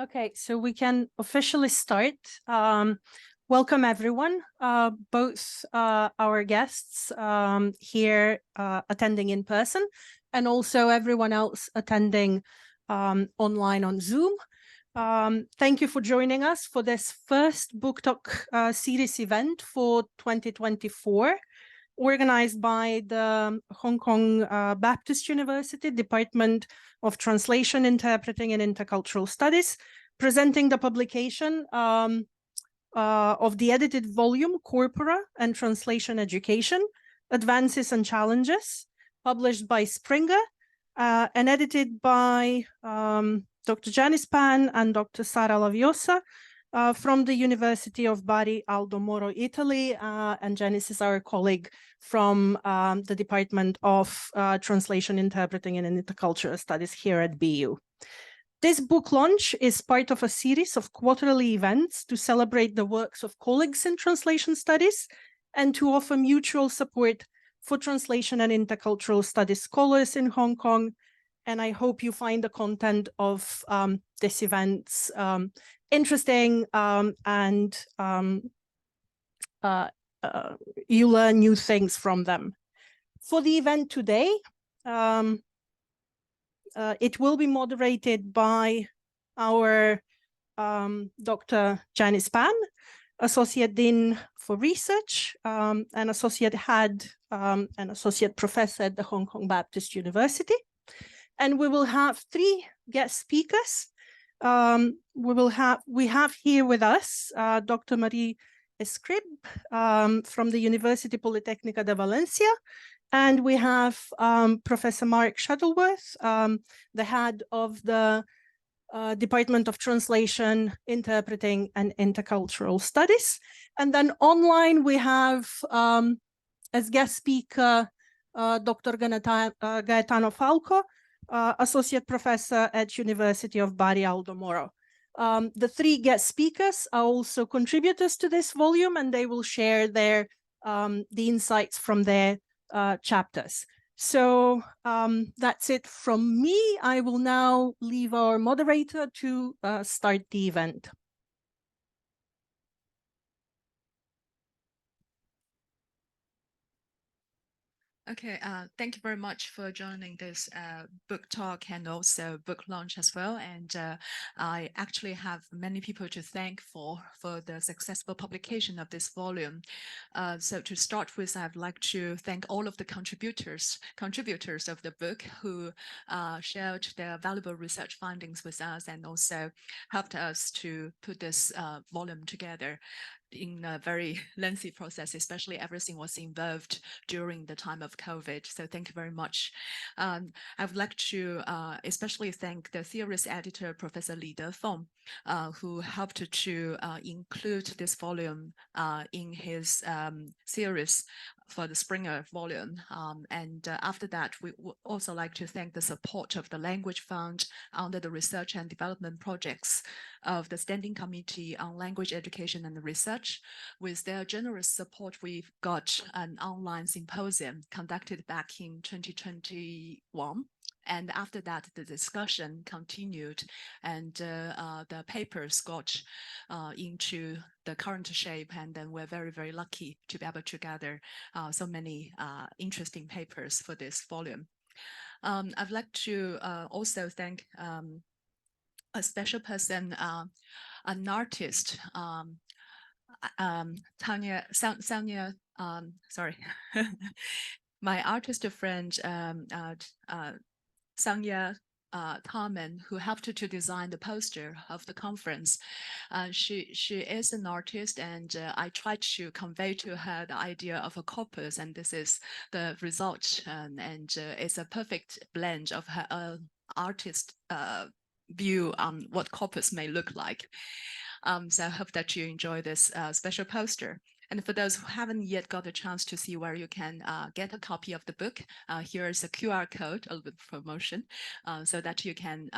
Okay, so we can officially start. Welcome everyone, both our guests here attending in person and also everyone else attending online on Zoom. Thank you for joining us for this first Book Talk series event for 2024, organized by the Hong Kong Baptist University Department of Translation, Interpreting and Intercultural Studies, presenting the publication of the edited volume, Corpora and Translation Education, Advances and Challenges, published by Springer and edited by Dr. Janice Pan and Dr. Sara Laviosa from the University of Bari, Aldo, Moro, Italy, and Janice is our colleague from the Department of Translation, Interpreting and Intercultural Studies here at BU. This book launch is part of a series of quarterly events to celebrate the works of colleagues in translation studies and to offer mutual support for translation and intercultural studies scholars in Hong Kong. And I hope you find the content of this event interesting and you learn new things from them. For the event today, it will be moderated by our Dr. Janice Pan, Associate Dean for Research, and Associate Head and Associate Professor at the Hong Kong Baptist University. And we will have three guest speakers. We have here with us Dr. Marie Escribe from the University Politècnica de València. And we have Professor Mark Shuttleworth, the head of the Department of Translation, Interpreting and Intercultural Studies. And then online we have, as guest speaker, Dr. Gaetano Falco, Associate Professor at University of Bari, Aldo, Moro. The three guest speakers are also contributors to this volume, and they will share the insights from their chapters. So that's it from me. I will now leave our moderator to start the event. Okay, thank you very much for joining this book talk and also book launch as well. And I actually have many people to thank for the successful publication of this volume. So to start with, I'd like to thank all of the contributors of the book who shared their valuable research findings with us and also helped us to put this volume together in a very lengthy process, especially everything was involved during the time of COVID. So thank you very much. I would like to especially thank the theorist editor, Professor Li Defeng, who helped to include this volume in his series for the Springer volume. And after that, we would also like to thank the support of the Language Fund under the Research and Development Projects of the Standing Committee on Language Education and Research. With their generous support, we've got an online symposium conducted back in 2021. And after that, the discussion continued and the papers got into the current shape. And then we're very, very lucky to be able to gather so many interesting papers for this volume. I'd like to also thank a special person, an artist, Sonia, sorry, my artist friend, Sonia Carmen, who helped to design the poster of the conference. She is an artist, and I tried to convey to her the idea of a corpus, and this is the result. And it's a perfect blend of her artist view on what corpus may look like. So I hope that you enjoy this special poster. And for those who haven't yet got a chance to see where you can get a copy of the book, here is a QR code, a little bit of promotion, so that you can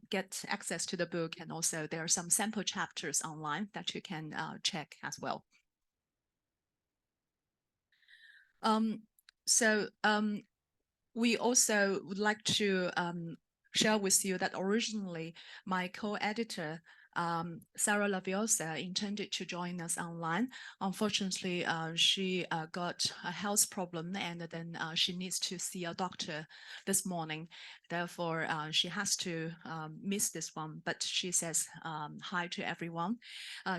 get access to the book. And also there are some sample chapters online that you can check as well. We also would like to share with you that originally my co-editor, Sara Laviosa, intended to join us online. Unfortunately, she got a health problem, and then she needs to see a doctor this morning. Therefore, she has to miss this one, but she says hi to everyone.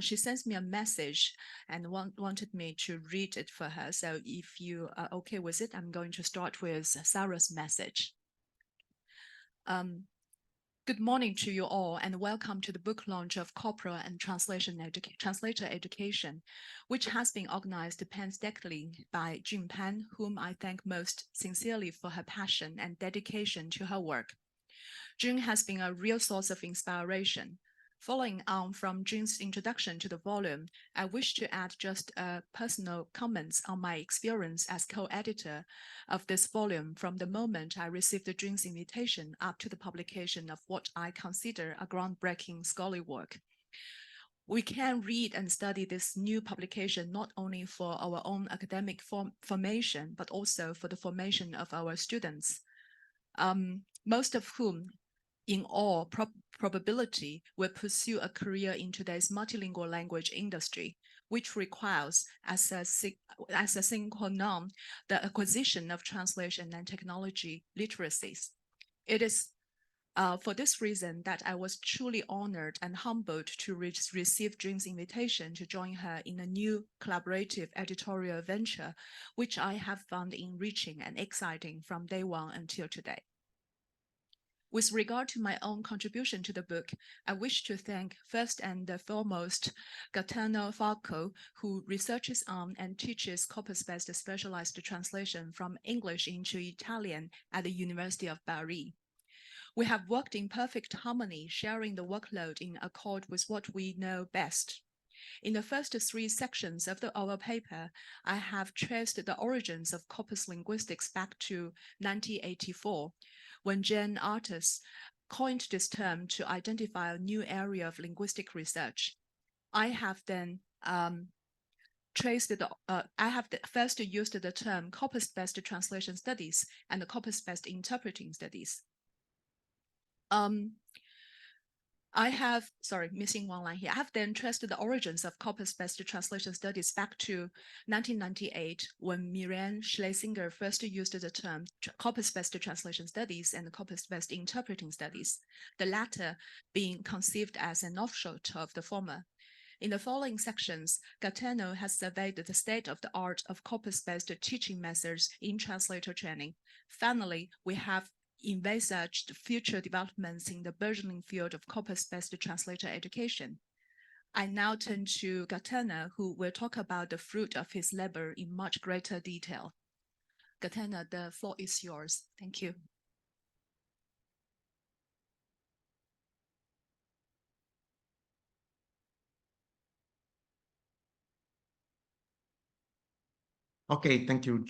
She sends me a message and wanted me to read it for her. So if you are okay with it, I'm going to start with Sarah's message. Good morning to you all, and welcome to the book launch of Corpora and Translator Education, which has been organized painstakingly by Jun Pan, whom I thank most sincerely for her passion and dedication to her work. Jun has been a real source of inspiration. Following on from Jun's introduction to the volume, I wish to add just personal comments on my experience as co-editor of this volume from the moment I received Jun's invitation up to the publication of what I consider a groundbreaking scholarly work. We can read and study this new publication not only for our own academic formation, but also for the formation of our students, most of whom in all probability will pursue a career in today's multilingual language industry, which requires as a sine qua non the acquisition of translation and technology literacies. It is for this reason that I was truly honored and humbled to receive Jun's invitation to join her in a new collaborative editorial venture, which I have found enriching and exciting from day one until today. With regard to my own contribution to the book, I wish to thank first and foremost Gaetano Falco, who researches on and teaches corpus-based specialized translation from English into Italian at the University of Bari. We have worked in perfect harmony, sharing the workload in accord with what we know best. In the first 3 sections of our paper, I have traced the origins of corpus linguistics back to 1984, when Jane Artis coined this term to identify a new area of linguistic research. I have then first used the term corpus-based translation studies and corpus-based interpreting studies. I have then traced the origins of corpus-based translation studies back to 1998, when Miriam Schlesinger first used the term corpus-based translation studies and corpus-based interpreting studies, the latter being conceived as an offshoot of the former. In the following sections, Gaetano has surveyed the state of the art of corpus-based teaching methods in translator training. Finally, we have envisaged future developments in the burgeoning field of corpus-based translator education. I now turn to Gaetano, who will talk about the fruit of his labor in much greater detail. Gaetano, the floor is yours. Thank you. Okay, thank you.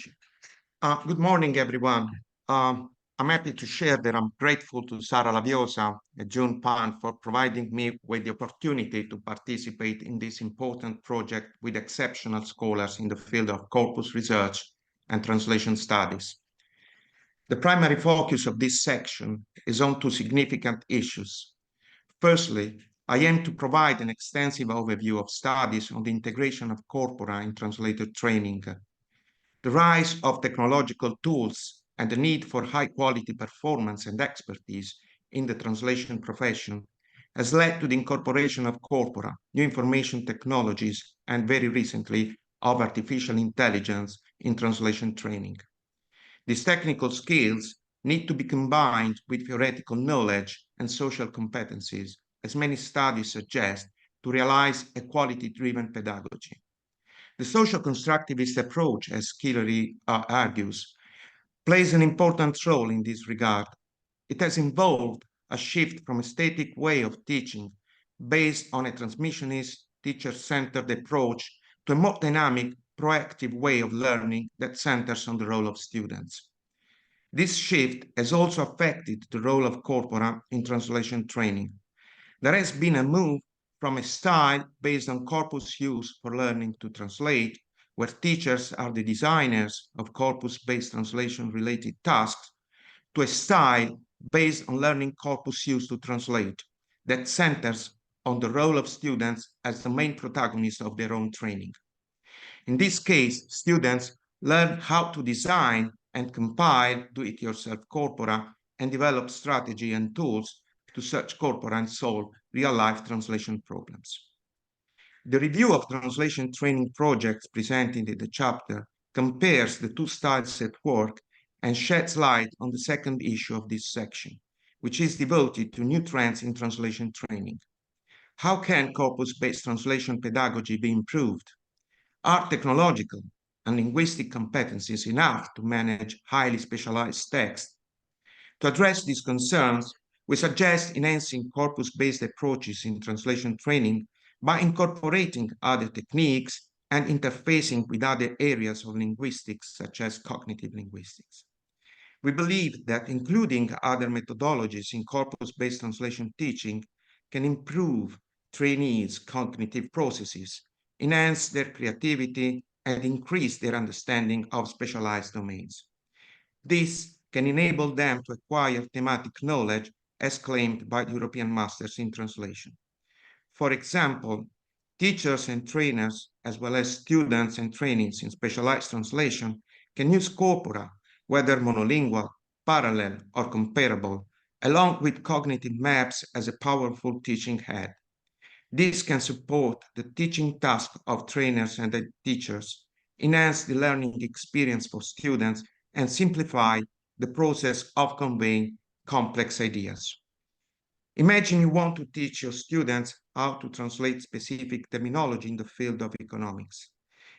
Good morning, everyone. I'm happy to share that I'm grateful to Sara Laviosa and Jun Pan for providing me with the opportunity to participate in this important project with exceptional scholars in the field of corpus research and translation studies. The primary focus of this section is on 2 significant issues. Firstly, I aim to provide an extensive overview of studies on the integration of corpora in translator training. The rise of technological tools and the need for high-quality performance and expertise in the translation profession has led to the incorporation of corpora, new information technologies, and very recently of artificial intelligence in translation training. These technical skills need to be combined with theoretical knowledge and social competencies, as many studies suggest, to realize a quality-driven pedagogy. The social constructivist approach, as Hillary argues, plays an important role in this regard. It has involved a shift from a static way of teaching based on a transmissionist, teacher-centered approach to a more dynamic, proactive way of learning that centers on the role of students. This shift has also affected the role of corpora in translation training. There has been a move from a style based on corpus use for learning to translate, where teachers are the designers of corpus-based translation-related tasks, to a style based on learning corpus used to translate that centers on the role of students as the main protagonists of their own training. In this case, students learn how to design and compile do-it-yourself corpora and develop strategy and tools to search corpora and solve real-life translation problems. The review of translation training projects presented in the chapter compares the two styles at work and sheds light on the second issue of this section, which is devoted to new trends in translation training. How can corpus-based translation pedagogy be improved? Are technological and linguistic competencies enough to manage highly specialized text? To address these concerns, we suggest enhancing corpus-based approaches in translation training by incorporating other techniques and interfacing with other areas of linguistics, such as cognitive linguistics. We believe that including other methodologies in corpus-based translation teaching can improve trainees' cognitive processes, enhance their creativity, and increase their understanding of specialized domains. This can enable them to acquire thematic knowledge as claimed by the European Masters in Translation. For example, teachers and trainers, as well as students and trainees in specialized translation, can use corpora, whether monolingual, parallel, or comparable, along with cognitive maps as a powerful teaching aid. This can support the teaching task of trainers and teachers, enhance the learning experience for students, and simplify the process of conveying complex ideas. Imagine you want to teach your students how to translate specific terminology in the field of economics.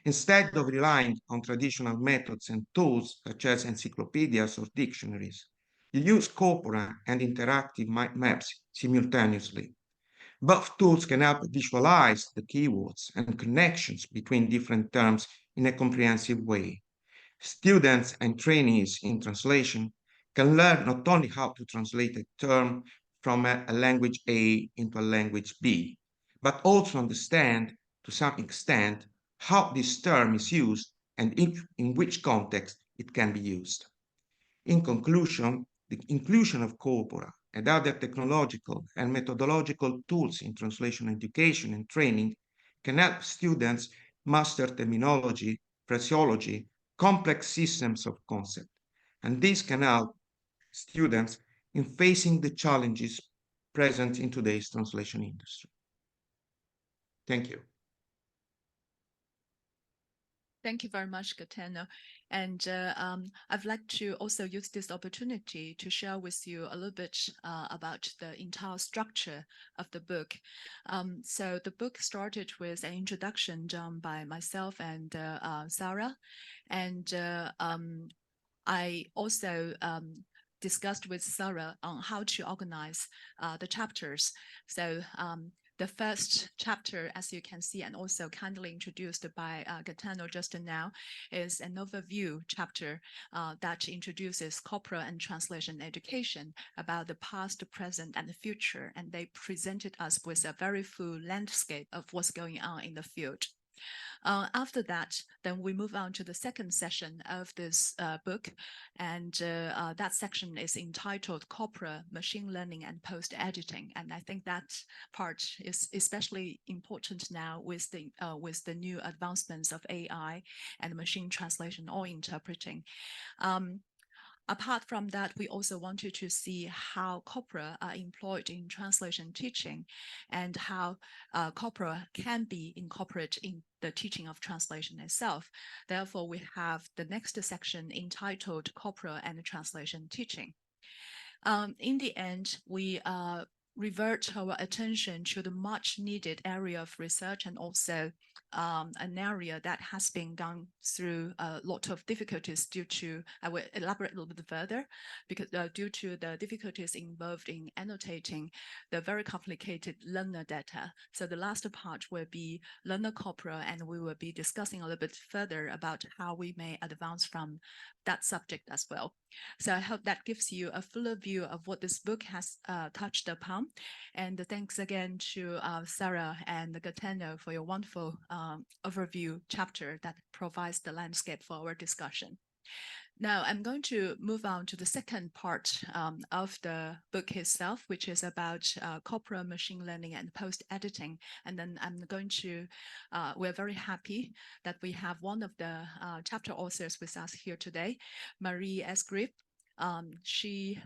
Instead of relying on traditional methods and tools such as encyclopedias or dictionaries, you use corpora and interactive mind maps simultaneously. Both tools can help visualize the keywords and connections between different terms in a comprehensive way. Students and trainees in translation can learn not only how to translate a term from a language A into a language B, but also understand, to some extent, how this term is used and in which context it can be used. In conclusion, the inclusion of corpora and other technological and methodological tools in translation education and training can help students master terminology, phraseology, complex systems of concept, and this can help students in facing the challenges present in today's translation industry. Thank you. Thank you very much, Gaetano. And I'd like to also use this opportunity to share with you a little bit about the entire structure of the book. So the book started with an introduction done by myself and Sara. And I also discussed with Sara on how to organize the chapters. So the first chapter, as you can see, and also kindly introduced by Gaetano just now, is an overview chapter that introduces corpora and translation education about the past, present, and the future. And they presented us with a very full landscape of what's going on in the field. After that, then we move on to the second session of this book, and that section is entitled Corpora, Machine Learning and Post-Editing. And I think that part is especially important now with the new advancements of AI and machine translation or interpreting. Apart from that, we also wanted to see how corpora are employed in translation teaching and how corpora can be incorporated in the teaching of translation itself. Therefore, we have the next section entitled Corpora and Translation Teaching. In the end, we revert our attention to the much needed area of research and also an area that has been gone through a lot of difficulties due to, I will elaborate a little bit further, because due to the difficulties involved in annotating the very complicated learner data. So the last part will be learner corpora, and we will be discussing a little bit further about how we may advance from that subject as well. So I hope that gives you a fuller view of what this book has touched upon. And thanks again to Sara and Gaetano for your wonderful overview chapter that provides the landscape for our discussion. Now I'm going to move on to the second part of the book itself, which is about corpora machine learning and post-editing. And then I'm going to, we're very happy that we have one of the chapter authors with us here today, Marie Escribe. She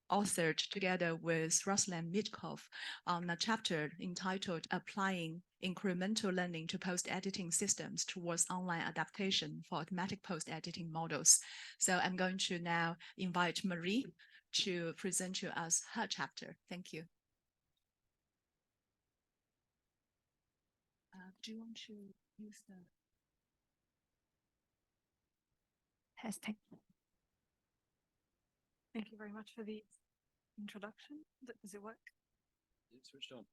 authored together with Ruslan Mitkov on a chapter entitled Applying Incremental Learning to Post-Editing Systems Towards Online Adaptation for Automatic Post-Editing Models. So I'm going to now invite Marie to present to us her chapter. Thank you. Do you want to use the testing? Thank you very much for the introduction. Does it work? It's switched on.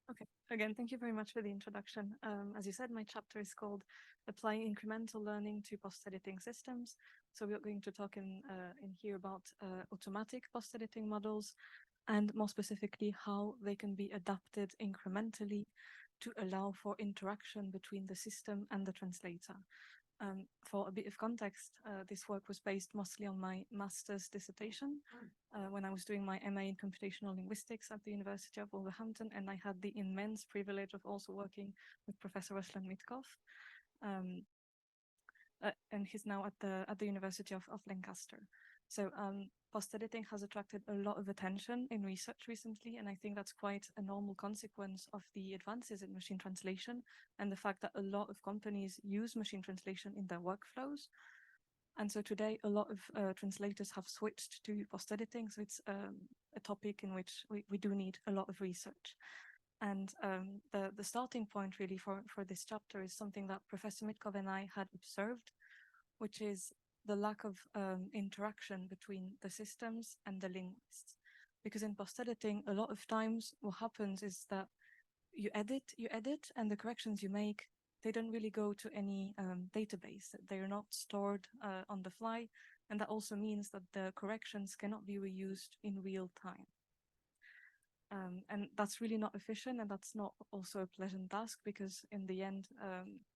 Okay, again, thank you very much for the introduction. As you said, my chapter is called Applying Incremental Learning to Post-Editing Systems. So we're going to talk in here about automatic post-editing models, and more specifically, how they can be adapted incrementally to allow for interaction between the system and the translator. For a bit of context, this work was based mostly on my master's dissertation when I was doing my MA in computational linguistics at the University of Wolverhampton, and I had the immense privilege of also working with Professor Ruslan Mitkov, and he's now at the University of Lancaster. So post-editing has attracted a lot of attention in research recently, and I think that's quite a normal consequence of the advances in machine translation and the fact that a lot of companies use machine translation in their workflows. And so today, a lot of translators have switched to post-editing, so it's a topic in which we do need a lot of research. And the starting point really for this chapter is something that Professor Mitkov and I had observed, which is the lack of interaction between the systems and the linguists. Because in post-editing, a lot of times what happens is that you edit, and the corrections you make, they don't really go to any database. They are not stored on the fly, and that also means that the corrections cannot be reused in real time. And that's really not efficient, and that's not also a pleasant task, because in the end,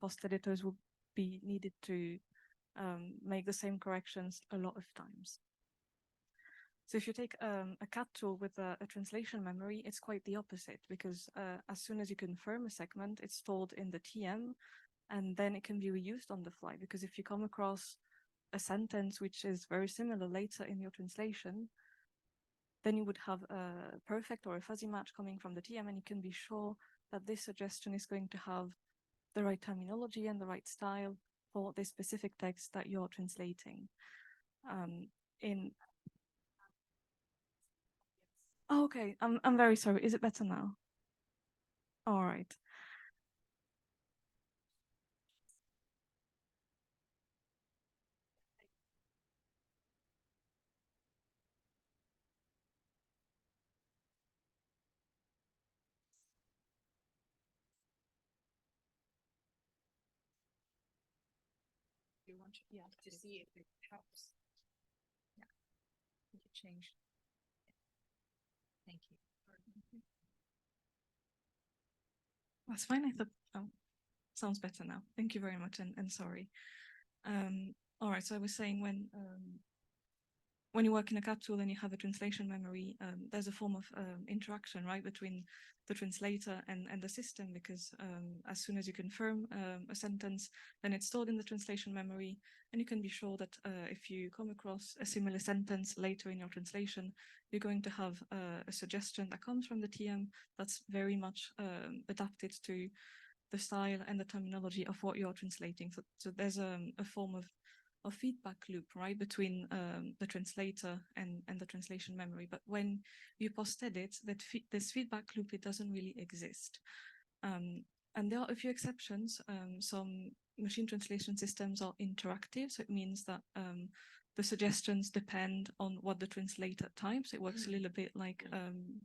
post-editors will be needed to make the same corrections a lot of times. So if you take a CAT tool with a translation memory, it's quite the opposite, because as soon as you confirm a segment, it's stored in the TM, and then it can be reused on the fly. Because if you come across a sentence which is very similar later in your translation, then you would have a perfect or a fuzzy match coming from the TM, and you can be sure that this suggestion is going to have the right terminology and the right style for the specific text that you're translating. Oh, okay, I'm very sorry. Is it better now? All right. you want to see if it helps? Yeah, you can change. Thank you. That's fine. I thought, oh, sounds better now. Thank you very much, and sorry. All right, so I was saying when you work in a CAT tool and you have a translation memory, there's a form of interaction, right, between the translator and the system, because as soon as you confirm a sentence, then it's stored in the translation memory, and you can be sure that if you come across a similar sentence later in your translation, you're going to have a suggestion that comes from the TM that's very much adapted to the style and the terminology of what you're translating. So there's a form of feedback loop, right, between the translator and the translation memory. But when you post-edit, this feedback loop, it doesn't really exist. And there are a few exceptions. Some machine translation systems are interactive, so it means that the suggestions depend on what the translator types. It works a little bit like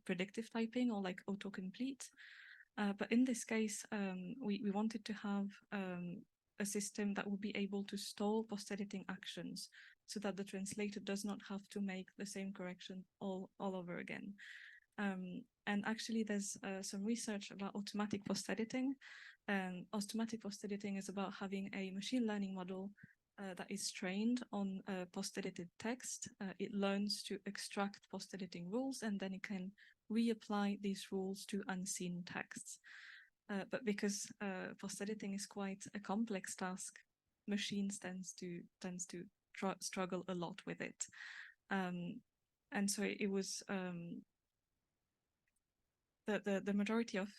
predictive typing or like autocomplete. But in this case, we wanted to have a system that will be able to stall post-editing actions so that the translator does not have to make the same correction all over again. And actually there's some research about automatic post-editing. Automatic post-editing is about having a machine learning model that is trained on post-edited text. It learns to extract post-editing rules, and then it can reapply these rules to unseen texts. But because post-editing is quite a complex task, machines tends to struggle a lot with it. And so it was the majority of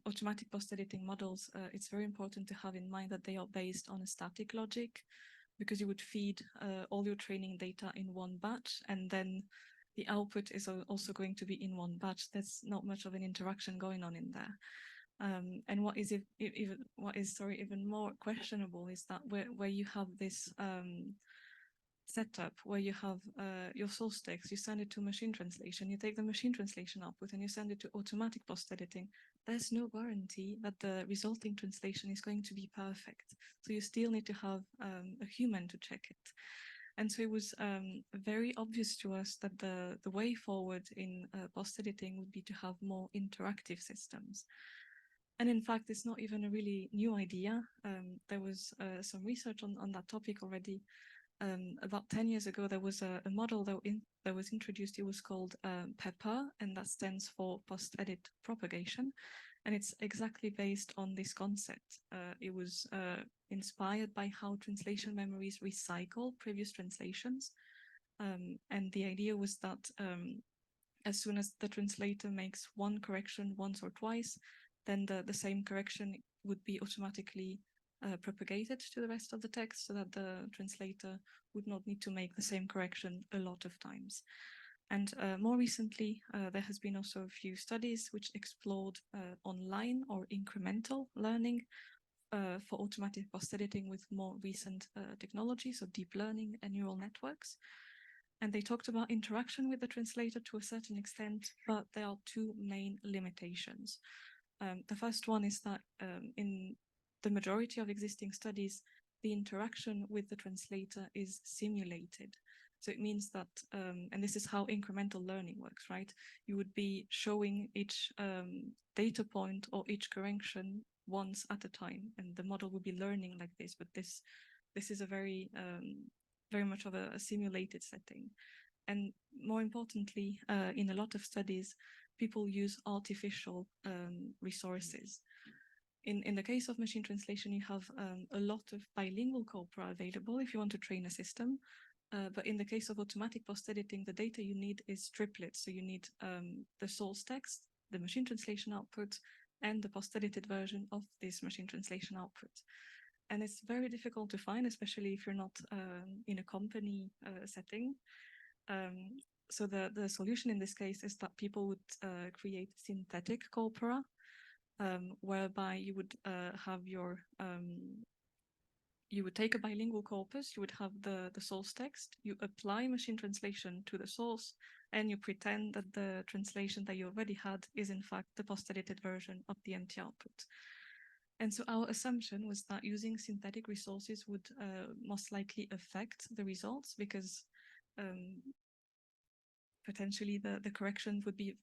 automatic post-editing models, it's very important to have in mind that they are based on a static logic, because you would feed all your training data in one batch, and then the output is also going to be in one batch. There's not much of an interaction going on in there. And what is even more questionable is that where you have this setup where you have your source text, you send it to machine translation, you take the machine translation output and you send it to automatic post-editing, there's no guarantee that the resulting translation is going to be perfect. So you still need to have a human to check it. And so it was very obvious to us that the way forward in post-editing would be to have more interactive systems. And in fact, it's not even a really new idea. There was some research on that topic already. About 10 years ago, there was a model that was introduced. It was called PEPPER, and that stands for post-edit propagation. And it's exactly based on this concept. It was inspired by how translation memories recycle previous translations. And the idea was that as soon as the translator makes one correction once or twice, then the same correction would be automatically propagated to the rest of the text, so that the translator would not need to make the same correction a lot of times. And more recently, there has been also a few studies which explored online or incremental learning for automatic post-editing with more recent technology, so deep learning and neural networks. And they talked about interaction with the translator to a certain extent, but there are two main limitations. The first one is that in the majority of existing studies, the interaction with the translator is simulated. So it means that, and this is how incremental learning works, right? You would be showing each data point or each correction once at a time, and the model will be learning like this. But this is a very much of a simulated setting. And more importantly, in a lot of studies, people use artificial resources. In the case of machine translation, you have a lot of bilingual corpora available if you want to train a system. But in the case of automatic post-editing, the data you need is triplets. So you need the source text, the machine translation output, and the post-edited version of this machine translation output. And it's very difficult to find, especially if you're not in a company setting. So the solution in this case is that people would create synthetic corpora, whereby you would have your you would take a bilingual corpus, you would have the source text, you apply machine translation to the source, and you pretend that the translation that you already had is in fact the post-edited version of the empty output. And so our assumption was that using synthetic resources would most likely affect the results, because potentially the corrections would be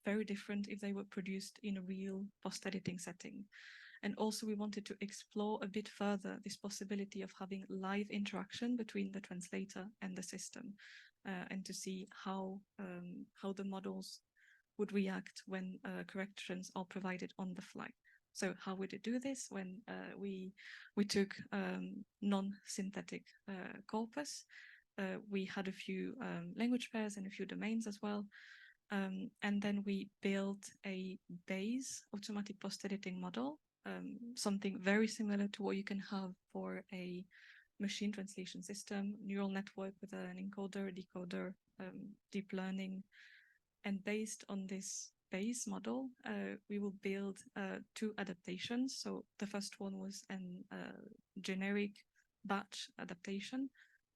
very different if they were produced in a real post-editing setting. And also we wanted to explore a bit further this possibility of having live interaction between the translator and the system, and to see how the models would react when corrections are provided on the fly. So how would it do this? When we took non-synthetic corpus, we had a few language pairs and a few domains as well. And then we built a base automatic post-editing model, something very similar to what you can have for a machine translation system, neural network with an encoder, decoder, deep learning. And based on this base model, we will build two adaptations. So the first one was an generic batch adaptation.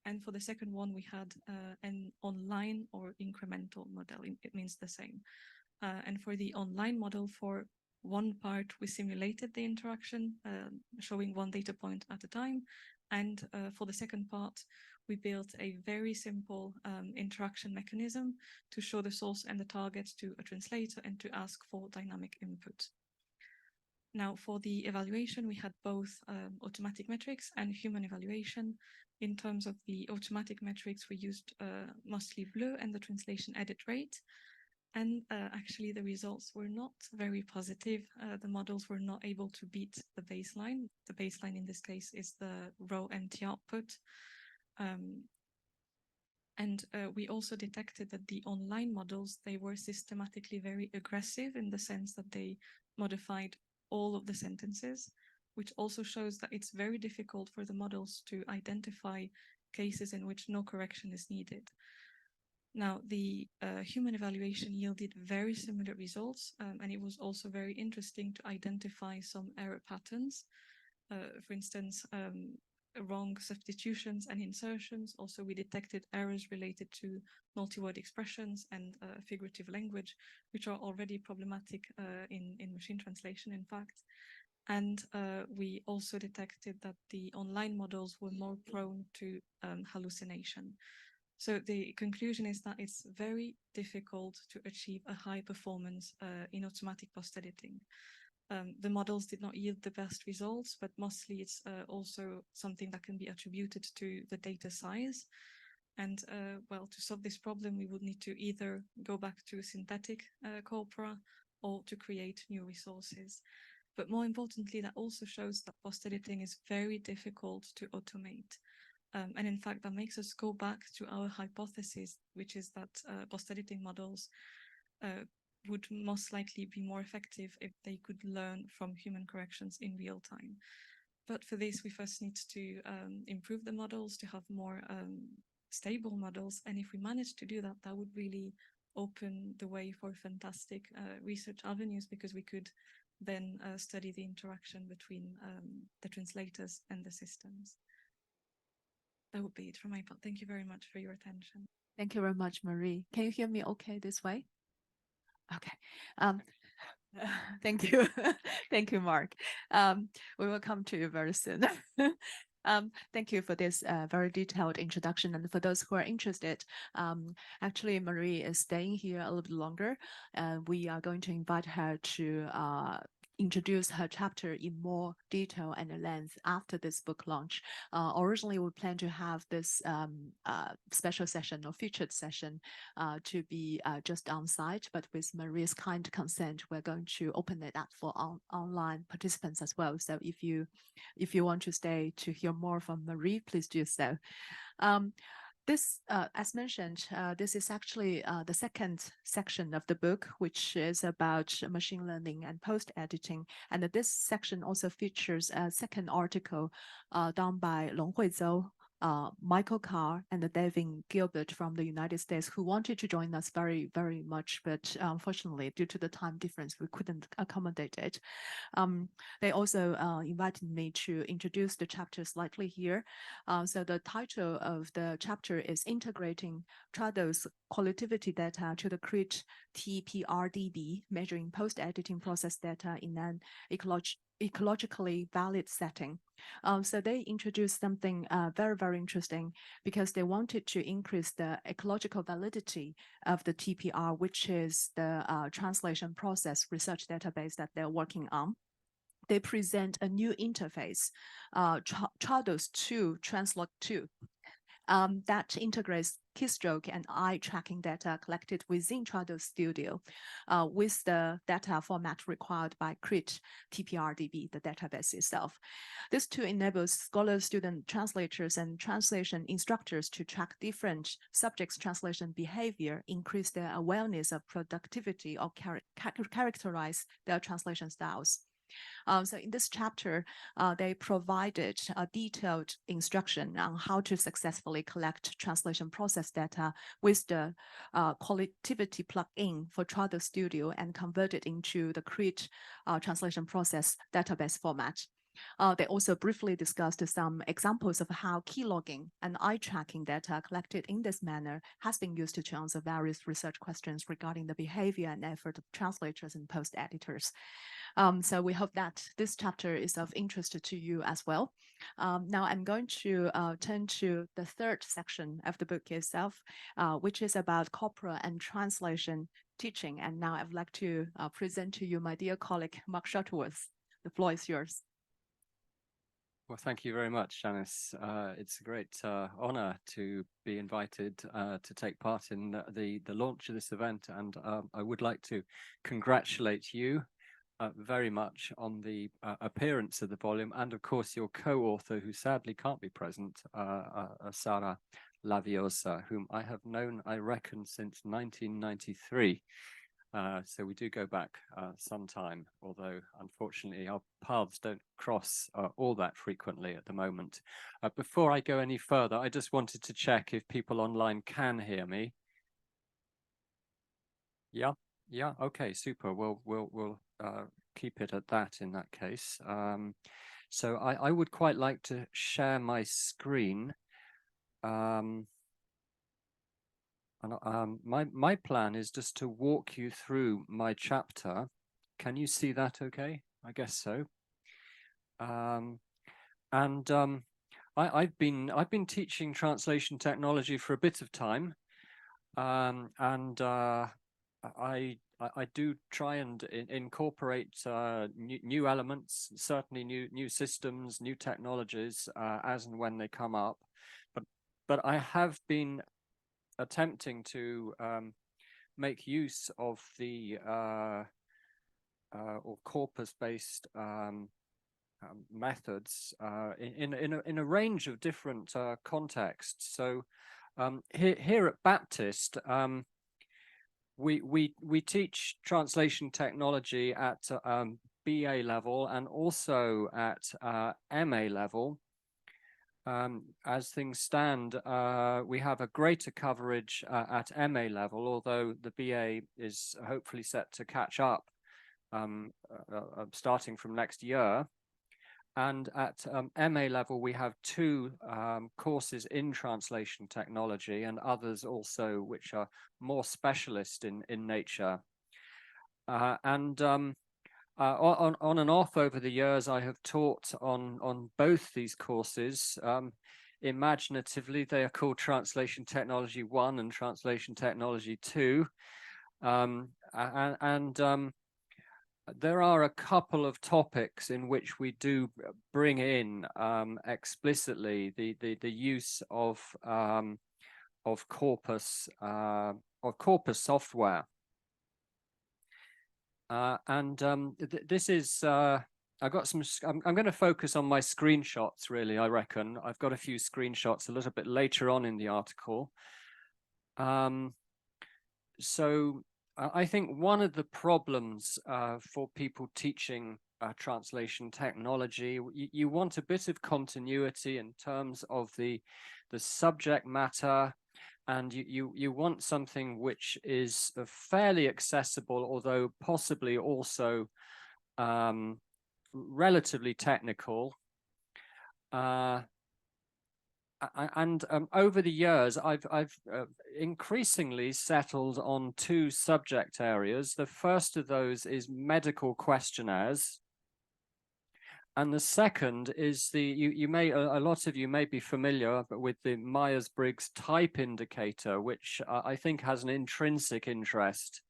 And for the second one, we had an online or incremental model. It means the same. And for the online model, for one part we simulated the interaction, showing one data point at a time. And for the second part, we built a very simple interaction mechanism to show the source and the target to a translator and to ask for dynamic input. Now, for the evaluation, we had both automatic metrics and human evaluation. In terms of the automatic metrics, we used mostly BLEU and the translation edit rate. And actually, the results were not very positive. The models were not able to beat the baseline. The baseline in this case is the raw empty output. And we also detected that the online models, they were systematically very aggressive in the sense that they modified all of the sentences, which also shows that it's very difficult for the models to identify cases in which no correction is needed. Now, the human evaluation yielded very similar results, and it was also very interesting to identify some error patterns. For instance, wrong substitutions and insertions. Also, we detected errors related to multi-word expressions and figurative language, which are already problematic in machine translation, in fact. And we also detected that the online models were more prone to hallucination. So the conclusion is that it's very difficult to achieve a high performance in automatic post-editing. The models did not yield the best results, but mostly it's also something that can be attributed to the data size. And well, to solve this problem, we would need to either go back to synthetic corpora or to create new resources. But more importantly, that also shows that post-editing is very difficult to automate. And in fact, that makes us go back to our hypothesis, which is that post-editing models would most likely be more effective if they could learn from human corrections in real time. But for this, we first need to improve the models to have more stable models. And if we manage to do that, that would really open the way for fantastic research avenues, because we could then study the interaction between the translators and the systems. That would be it from my part. Thank you very much for your attention. Thank you very much, Marie. Can you hear me okay this way? Okay. Thank you. Thank you, Mark. We will come to you very soon. Thank you for this very detailed introduction. And for those who are interested, actually, Marie is staying here a little bit longer. We are going to invite her to introduce her chapter in more detail and length after this book launch. Originally, we planned to have this special session or featured session to be just on site, but with Marie's kind consent, we're going to open it up for online participants as well. So if you want to stay to hear more from Marie, please do so. This, as mentioned, this is actually the second section of the book, which is about machine learning and post-editing. And this section also features a second article done by Long Huizhou, Michael Carr, and Devin Gilbert from the United States, who wanted to join us very, very much, but unfortunately, due to the time difference, we couldn't accommodate it. They also invited me to introduce the chapter slightly here. So the title of the chapter is Integrating Trado's Qualitativity Data to the CRIT TPRDB, Measuring Post-Editing Process Data in an Ecologically Valid Setting. So they introduced something very, very interesting, because they wanted to increase the ecological validity of the TPR, which is the translation process research database that they're working on. They present a new interface, Trados 2 Translog 2, that integrates keystroke and eye tracking data collected within Trados Studio with the data format required by CRIT TPRDB, the database itself. This tool enables scholars, student translators, and translation instructors to track different subjects' translation behavior, increase their awareness of productivity, or characterize their translation styles. So in this chapter, they provided a detailed instruction on how to successfully collect translation process data with the Qualitativity plugin for Trados Studio and convert it into the CRIT translation process database format. They also briefly discussed some examples of how keylogging and eye tracking data collected in this manner has been used to answer various research questions regarding the behavior and effort of translators and post editors. So we hope that this chapter is of interest to you as well. Now I'm going to turn to the third section of the book itself, which is about corpora and translation teaching. And now I would like to present to you my dear colleague, Mark Shuttleworth. The floor is yours. Well, thank you very much, Janice. It's a great honor to be invited to take part in the launch of this event, and I would like to congratulate you very much on the appearance of the volume, and of course your co-author, who sadly can't be present, Sara Laviosa, whom I have known, I reckon, since 1993. So we do go back some time, although unfortunately our paths don't cross all that frequently at the moment. Before I go any further, I just wanted to check if people online can hear me. Yeah, okay, super. We'll keep it at that in that case. So I would quite like to share my screen. And my plan is just to walk you through my chapter. Can you see that okay? I guess so. I've been teaching translation technology for a bit of time, and I do try and incorporate new elements, certainly new systems, new technologies as and when they come up. But I have been attempting to make use of the or corpus-based methods in a range of different contexts. So here at Baptist, we teach translation technology at BA level and also at MA level. As things stand, we have a greater coverage at MA level, although the BA is hopefully set to catch up starting from next year. And at MA level, we have two courses in translation technology and others also which are more specialist in nature. On and off over the years, I have taught on both these courses. Imaginatively, they are called Translation Technology 1 and Translation Technology 2. There are a couple of topics in which we do bring in explicitly the use of corpus software. This is I've got some. I'm going to focus on my screenshots. Really, I reckon I've got a few screenshots a little bit later on in the article. So I think one of the problems for people teaching translation technology, you want a bit of continuity in terms of the subject matter, and you want something which is fairly accessible, although possibly also relatively technical. And over the years, I've increasingly settled on two subject areas. The first of those is medical questionnaires, and the second is a lot of you may be familiar with the Myers-Briggs type indicator, which I think has an intrinsic interest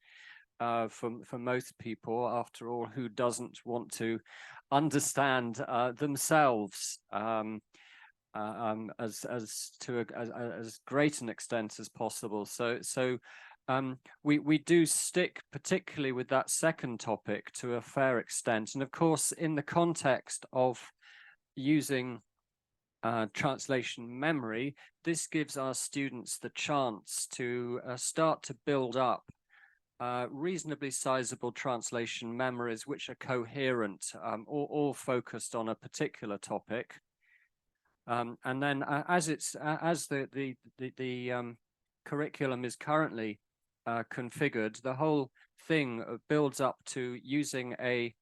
for most people. After all, who doesn't want to understand themselves as great an extent as possible? So we do stick particularly with that second topic to a fair extent, and of course in the context of using translation memory, this gives our students the chance to start to build up reasonably sizable translation memories which are coherent, all focused on a particular topic. And then as the curriculum is currently configured, the whole thing builds up to using a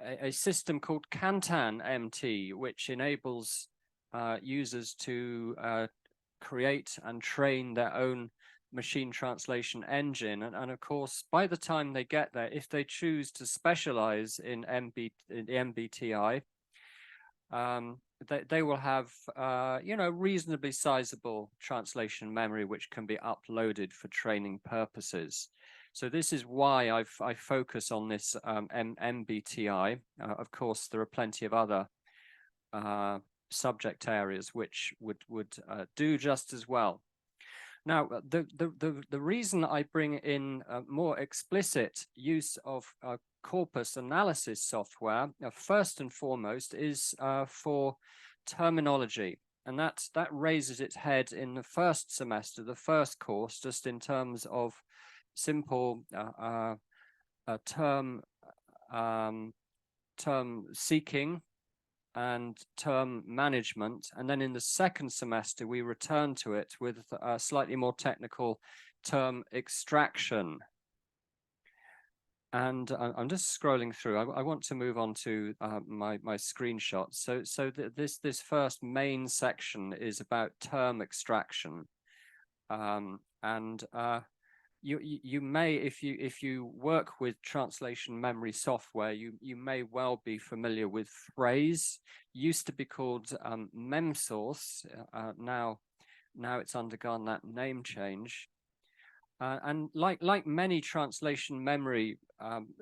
a system called Kantan MT, which enables users to create and train their own machine translation engine. And of course, by the time they get there, if they choose to specialize in MBTI, they will have, you know, reasonably sizable translation memory, which can be uploaded for training purposes. So this is why I focus on this MBTI. Of course, there are plenty of other subject areas which would do just as well. Now, the reason I bring in more explicit use of corpus analysis software, first and foremost, is for terminology. And that raises its head in the first semester, the first course, just in terms of simple term seeking and term management. And then in the second semester, we return to it with a slightly more technical term extraction. And I'm just scrolling through. I want to move on to my screenshot. So this first main section is about term extraction. You may, if you work with translation memory software, you may well be familiar with phrase. Used to be called memsource. Now it's undergone that name change. And like many translation memory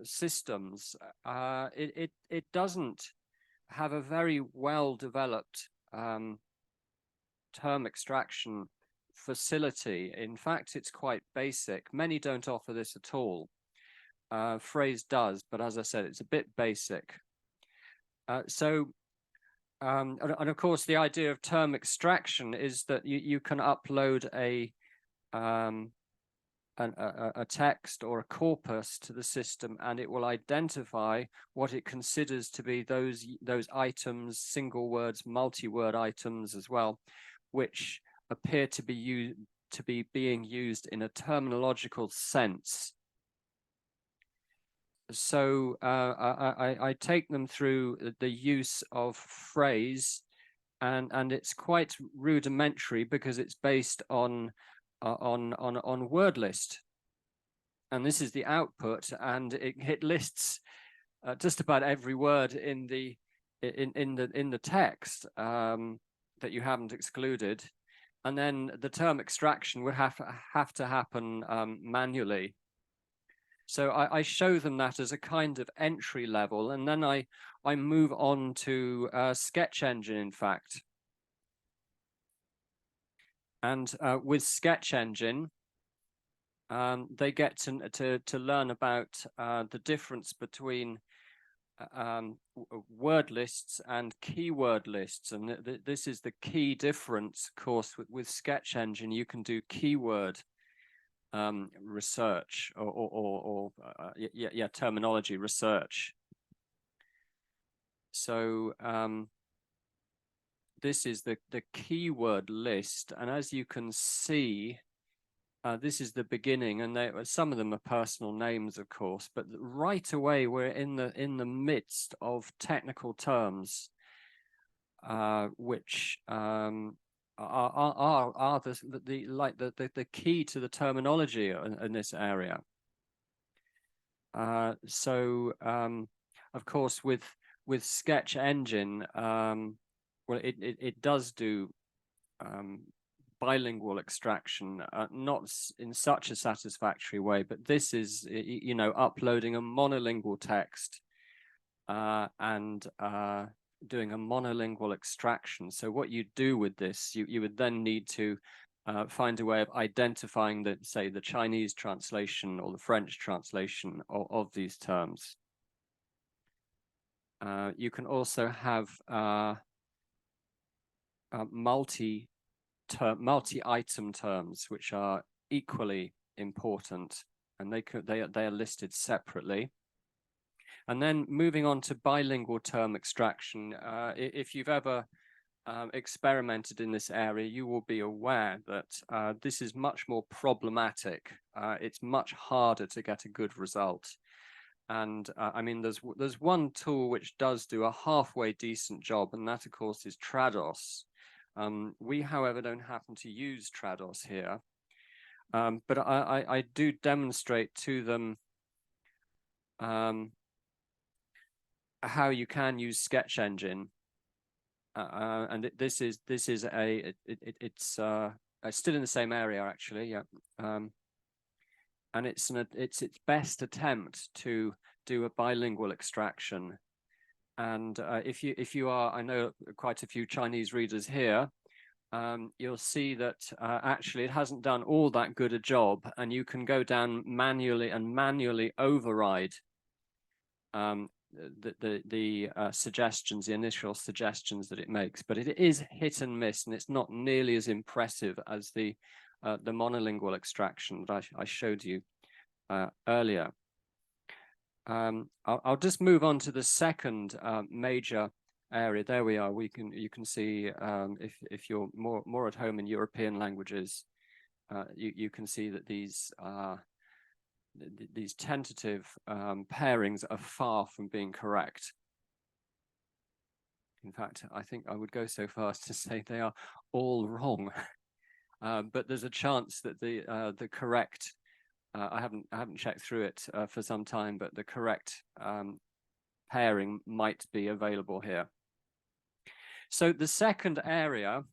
systems, it doesn't have a very well developed term extraction facility. In fact, it's quite basic. Many don't offer this at all. Phrase does, but as I said, it's a bit basic. And of course, the idea of term extraction is that you can upload a text or a corpus to the system, and it will identify what it considers to be those items, single words, multi-word items as well, which appear to be being used in a terminological sense. So I take them through the use of phrase, and it's quite rudimentary because it's based on word list, and this is the output, and it lists just about every word in the text that you haven't excluded. And then the term extraction would have to happen manually. So I show them that as a kind of entry level, and then I move on to Sketch Engine, in fact. And with Sketch Engine, they get to learn about the difference between word lists and keyword lists, and this is the key difference. Of course, with Sketch Engine, you can do keyword research or terminology research. So this is the keyword list, and as you can see, this is the beginning, and some of them are personal names, of course, but right away we're in the midst of technical terms, which are the key to the terminology in this area. Of course, with Sketch Engine, well, it does do bilingual extraction, not in such a satisfactory way, but this is, you know, uploading a monolingual text and doing a monolingual extraction. So what you do with this, you would then need to find a way of identifying the, say, the Chinese translation or the French translation of these terms. You can also have multi-item terms, which are equally important, and they are listed separately. And then moving on to bilingual term extraction, if you've ever experimented in this area, you will be aware that this is much more problematic. It's much harder to get a good result. And I mean, there's one tool which does do a halfway decent job, and that, of course, is Trados. We, however, don't happen to use Trados here. But I do demonstrate to them how you can use Sketch Engine, and it's still in the same area, actually, yeah. And it's its best attempt to do a bilingual extraction. And if you are, I know quite a few Chinese readers here, you'll see that actually it hasn't done all that good a job, and you can go down manually and manually override the suggestions, the initial suggestions that it makes. But it is hit and miss, and it's not nearly as impressive as the monolingual extraction that I showed you earlier. I'll just move on to the second major area. There we are. You can see if you're more at home in European languages, you can see that these tentative pairings are far from being correct. In fact, I think I would go so far as to say they are all wrong. But there's a chance that the correct, I haven't checked through it for some time, but the correct pairing might be available here. So the second area,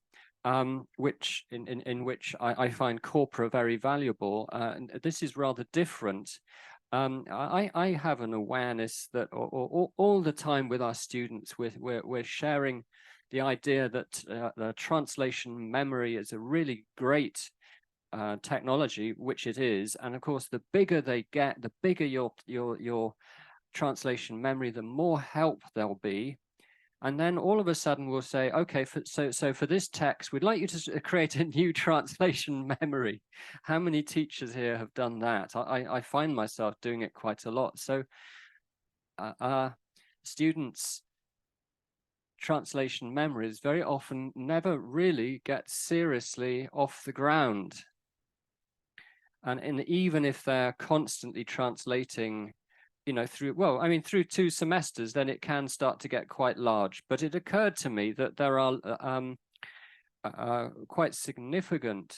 which in which I find Corpora very valuable, and this is rather different. I have an awareness that all the time with our students, we're sharing the idea that the translation memory is a really great technology, which it is. And of course, the bigger they get, the bigger your translation memory, the more help there'll be. And then all of a sudden we'll say, okay, so for this text, we'd like you to create a new translation memory. How many teachers here have done that? I find myself doing it quite a lot. So students' translation memories very often never really get seriously off the ground. And even if they're constantly translating, you know, through 2 semesters, then it can start to get quite large. But it occurred to me that there are quite significant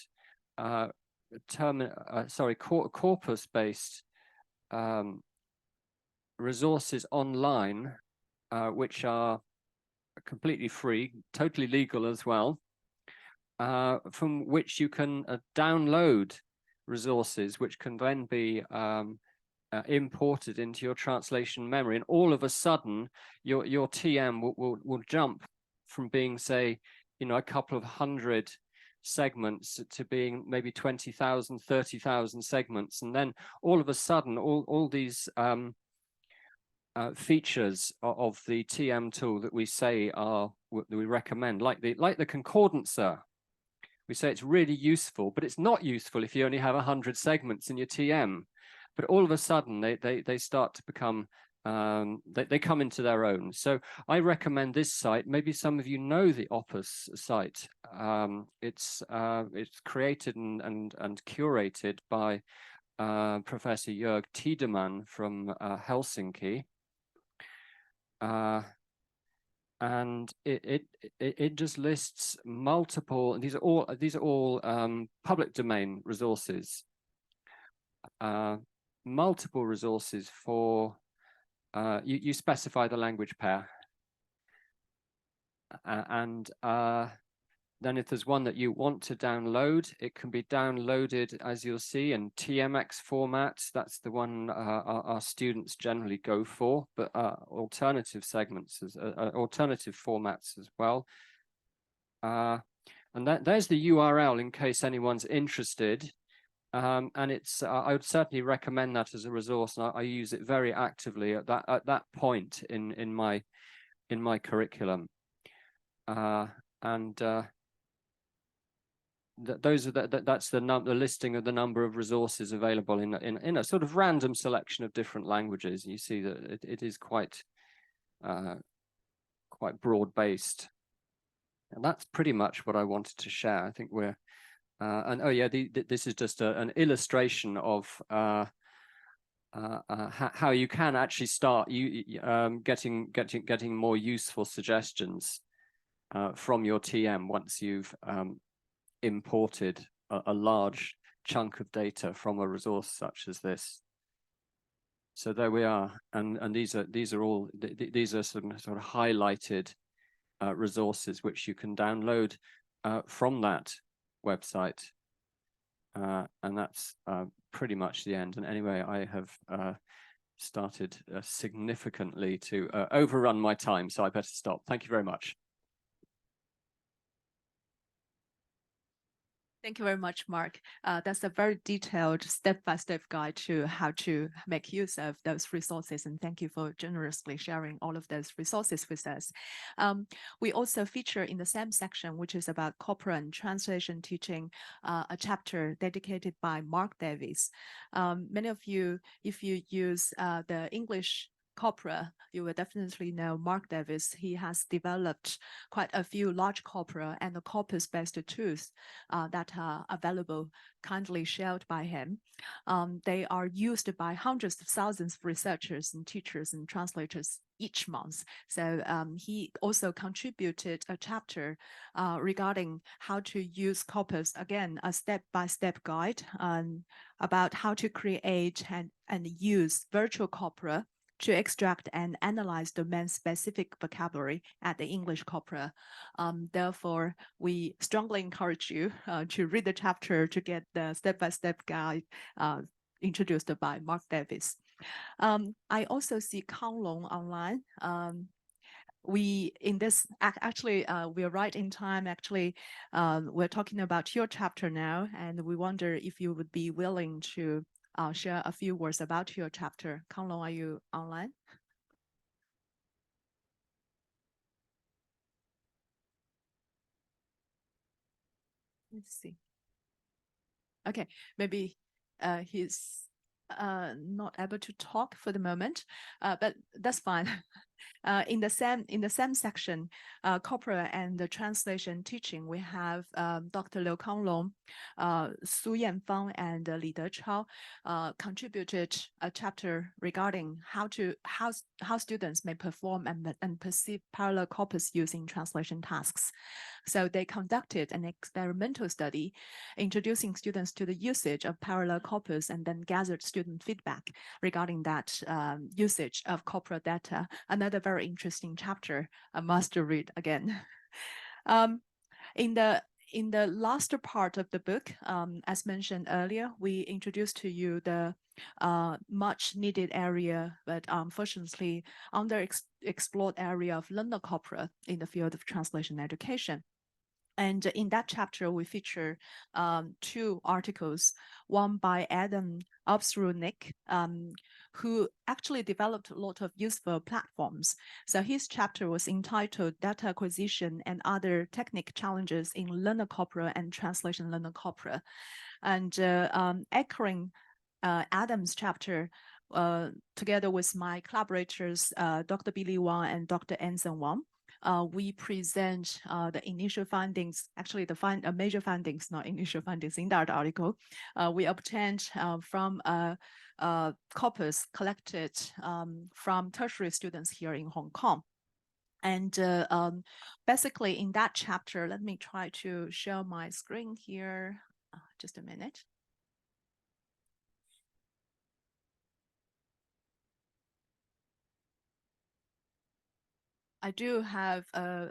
corpus-based resources online, which are completely free, totally legal as well, from which you can download resources, which can then be imported into your translation memory, and all of a sudden your TM will jump from being, say, you know, a couple of hundred segments to being maybe 20,000, 30,000 segments, and then all of a sudden all these features of the TM tool that we say that we recommend, like the concordancer. We say it's really useful, but it's not useful if you only have 100 segments in your TM. But all of a sudden they start to become, they come into their own. So I recommend this site. Maybe some of you know the Opus site. It's created and curated by Professor Jörg Tiedemann from Helsinki. And it just lists multiple. These are all public domain resources. Multiple resources for you specify the language pair, and then if there's one that you want to download, it can be downloaded, as you'll see, in TMX format. That's the one our students generally go for, but alternative segments, alternative formats as well. And there's the URL in case anyone's interested. And it's I would certainly recommend that as a resource, and I use it very actively at that point in my curriculum. That's the listing of the number of resources available in a sort of random selection of different languages. You see that it is quite broad based, and that's pretty much what I wanted to share. I think we're and oh yeah, this is just an illustration of how you can actually start getting more useful suggestions from your TM once you've imported a large chunk of data from a resource such as this. So there we are, and these are some sort of highlighted resources which you can download from that website, and that's pretty much the end. And anyway, I have started significantly to overrun my time, so I better stop. Thank you very much. Thank you very much, Mark. That's a very detailed step-by-step guide to how to make use of those resources. And thank you for generously sharing all of those resources with us. We also feature in the same section, which is about Corpora and translation teaching, a chapter dedicated by Mark Davies. Many of you, if you use the English Corpora, you will definitely know Mark Davies. He has developed quite a few large corpora and the corpus-based tools that are available, kindly shared by him. They are used by hundreds of thousands of researchers and teachers and translators each month. So he also contributed a chapter regarding how to use corpus, again, a step-by-step guide about how to create and use virtual corpora to extract and analyze domain-specific vocabulary at the English corpora. Therefore, we strongly encourage you to read the chapter to get the step-by-step guide introduced by Mark Davies. I also see Kang Long online. We're right in time. Actually, we're talking about your chapter now, and we wonder if you would be willing to share a few words about your chapter. Kang Long, are you online? Let's see. Okay, maybe he's not able to talk for the moment, but that's fine. In the same section, Corpora and the translation teaching, we have Dr. Liu Kanglong, Su Yanfang, and Li Dechao contributed a chapter regarding how students may perform and perceive parallel corpus using translation tasks. So they conducted an experimental study introducing students to the usage of parallel corpus and then gathered student feedback regarding that usage of corpora data. Another very interesting chapter, a must read again. In the last part of the book, as mentioned earlier, we introduced to you the much needed area, but unfortunately underexplored area of learner corpora in the field of translation education. And in that chapter, we feature two articles, one by Adam Obstrunick, who actually developed a lot of useful platforms. So his chapter was entitled Data Acquisition and Other Technical Challenges in Learner Corpora and Translation Learner Corpora. And echoing Adam's chapter, together with my collaborators, Dr. Billy Wang and Dr. Anson Wang, we present the initial findings, actually the major findings, not initial findings in that article, we obtained from a corpus collected from tertiary students here in Hong Kong. And basically in that chapter, let me try to share my screen here, just a minute. I do have a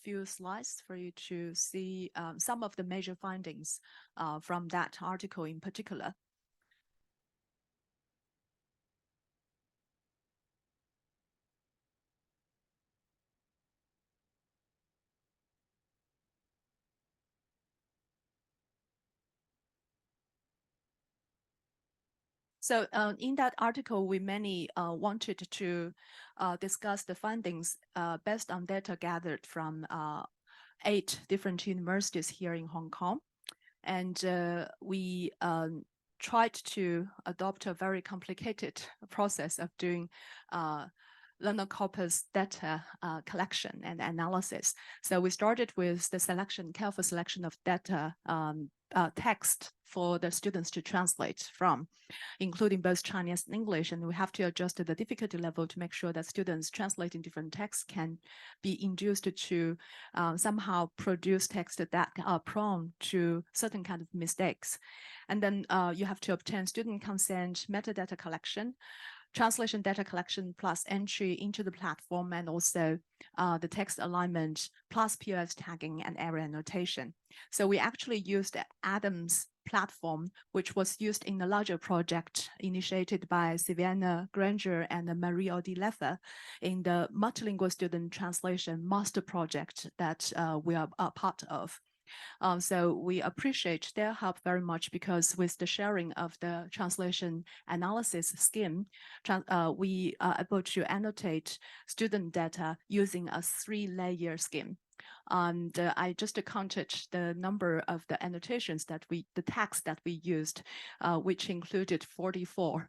few slides for you to see some of the major findings from that article in particular. So in that article, we mainly wanted to discuss the findings based on data gathered from 8 different universities here in Hong Kong. And we tried to adopt a very complicated process of doing learner corpus data collection and analysis. So we started with the careful selection of data text for the students to translate from, including both Chinese and English, and we have to adjust the difficulty level to make sure that students translating different texts can be induced to somehow produce text that are prone to certain kind of mistakes. And then you have to obtain student consent, metadata collection, translation data collection plus entry into the platform, and also the text alignment plus POS tagging and area annotation. So we actually used Adam's platform, which was used in a larger project initiated by Savannah Granger and Marie Audi-Leffer in the multilingual student translation master project that we are a part of. So we appreciate their help very much, because with the sharing of the translation analysis scheme, we are able to annotate student data using a 3-layer scheme. And I just counted the number of the annotations the tags that we used, which included 44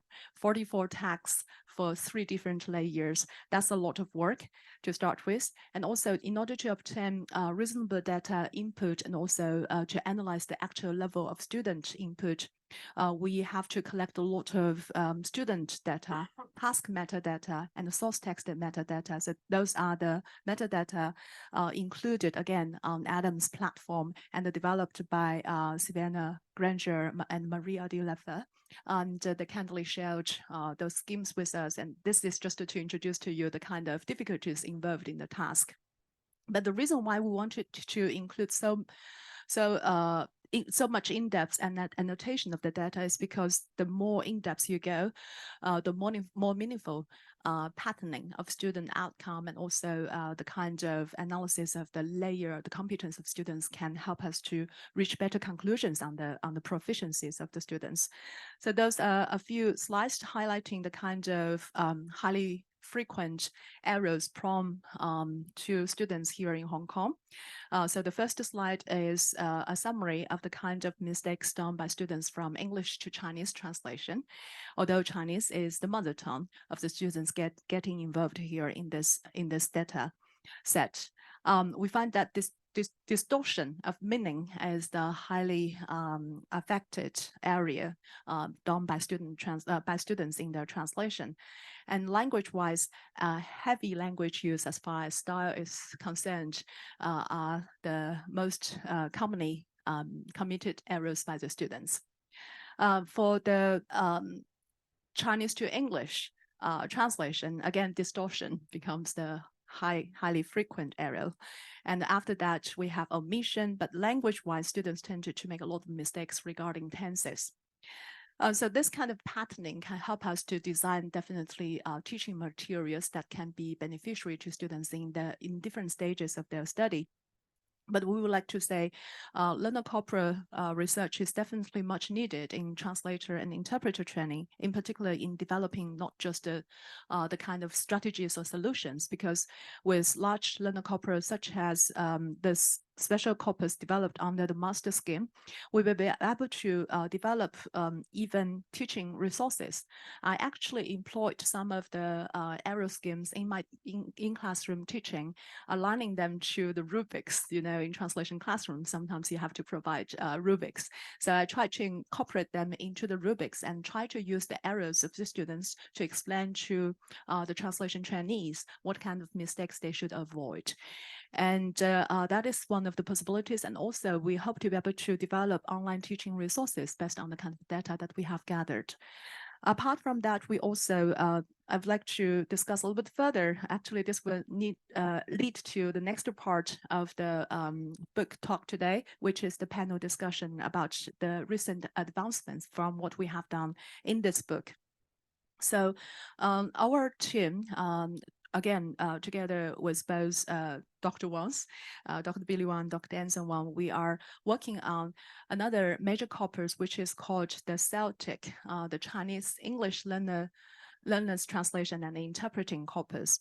tags for 3 different layers. That's a lot of work to start with. And also, in order to obtain reasonable data input and also to analyze the actual level of student input, we have to collect a lot of student data, task metadata, and source text metadata. So those are the metadata included again on Adam's platform and developed by Savannah Granger and Marie Audi-Leffer. And they kindly shared those schemes with us. And this is just to introduce to you the kind of difficulties involved in the task. But the reason why we wanted to include so much in-depth annotation of the data is because the more in-depth you go, the more meaningful patterning of student outcome and also the kind of analysis of the competence of students can help us to reach better conclusions on the proficiencies of the students. So those are a few slides highlighting the kind of highly frequent errors prone to students here in Hong Kong. So the first slide is a summary of the kind of mistakes done by students from English to Chinese translation, although Chinese is the mother tongue of the students getting involved here in this data set. We find that this distortion of meaning is the highly affected area done by students in their translation. And language-wise, heavy language use as far as style is concerned are the most commonly committed errors by the students. For the Chinese to English translation, again, distortion becomes the highly frequent error. And after that, we have omission, but language-wise, students tend to make a lot of mistakes regarding tenses. So this kind of patterning can help us to design definitely teaching materials that can be beneficial to students in different stages of their study. But we would like to say learner corpora research is definitely much needed in translator and interpreter training, in particular in developing not just the kind of strategies or solutions, because with large learner corpora such as this special corpus developed under the master scheme, we will be able to develop even teaching resources. I actually employed some of the arrow schemes in my in-classroom teaching, aligning them to the rubrics. You know, in translation classroom, sometimes you have to provide rubrics. So I tried to incorporate them into the rubrics and try to use the errors of the students to explain to the translation trainees what kind of mistakes they should avoid. And that is one of the possibilities. And also, we hope to be able to develop online teaching resources based on the kind of data that we have gathered. Apart from that, we also, I'd like to discuss a little bit further. Actually, this will lead to the next part of the book talk today, which is the panel discussion about the recent advancements from what we have done in this book. So our team, again, together with both Dr. Wangs, Dr. Billy Wang, Dr. Anson Wang, we are working on another major corpus, which is called the CELTIC, the Chinese English Learners Translation and Interpreting Corpus.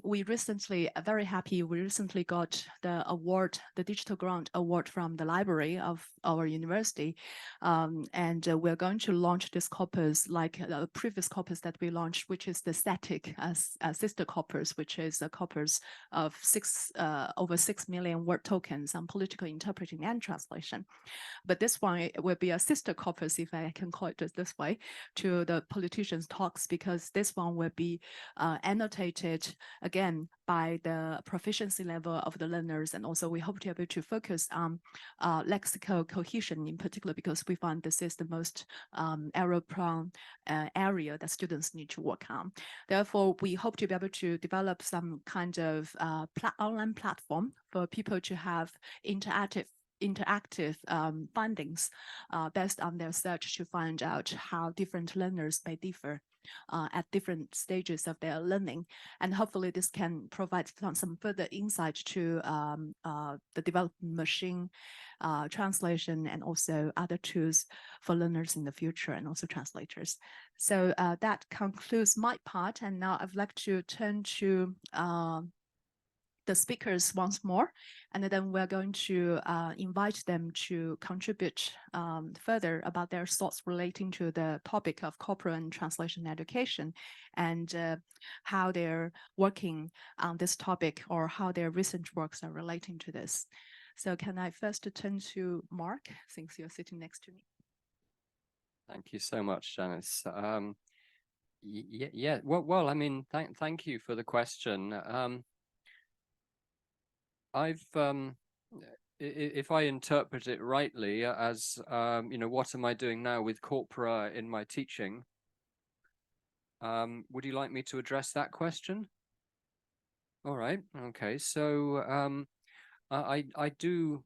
We recently, very happy, we recently got the award, the Digital Grant Award from the library of our university. And we're going to launch this corpus like the previous corpus that we launched, which is the static sister corpus, which is a corpus of over 6 million word tokens on political interpreting and translation. But this one will be a sister corpus, if I can call it this way, to the politicians' talks, because this one will be annotated again by the proficiency level of the learners. And also we hope to be able to focus on lexical cohesion in particular, because we find this is the most error-prone area that students need to work on. Therefore, we hope to be able to develop some kind of online platform for people to have interactive findings based on their search to find out how different learners may differ at different stages of their learning. And hopefully this can provide some further insight to the development machine translation and also other tools for learners in the future and also translators. So that concludes my part. And now I'd like to turn to the speakers once more, and then we're going to invite them to contribute further about their thoughts relating to the topic of corpora and translation education, and how they're working on this topic or how their recent works are relating to this. So can I first turn to Mark, since you're sitting next to me? Thank you so much, Janice. Yeah. Well, I mean, thank you for the question. If I interpret it rightly as, what am I doing now with corpora in my teaching? Would you like me to address that question? All right. Okay. So I do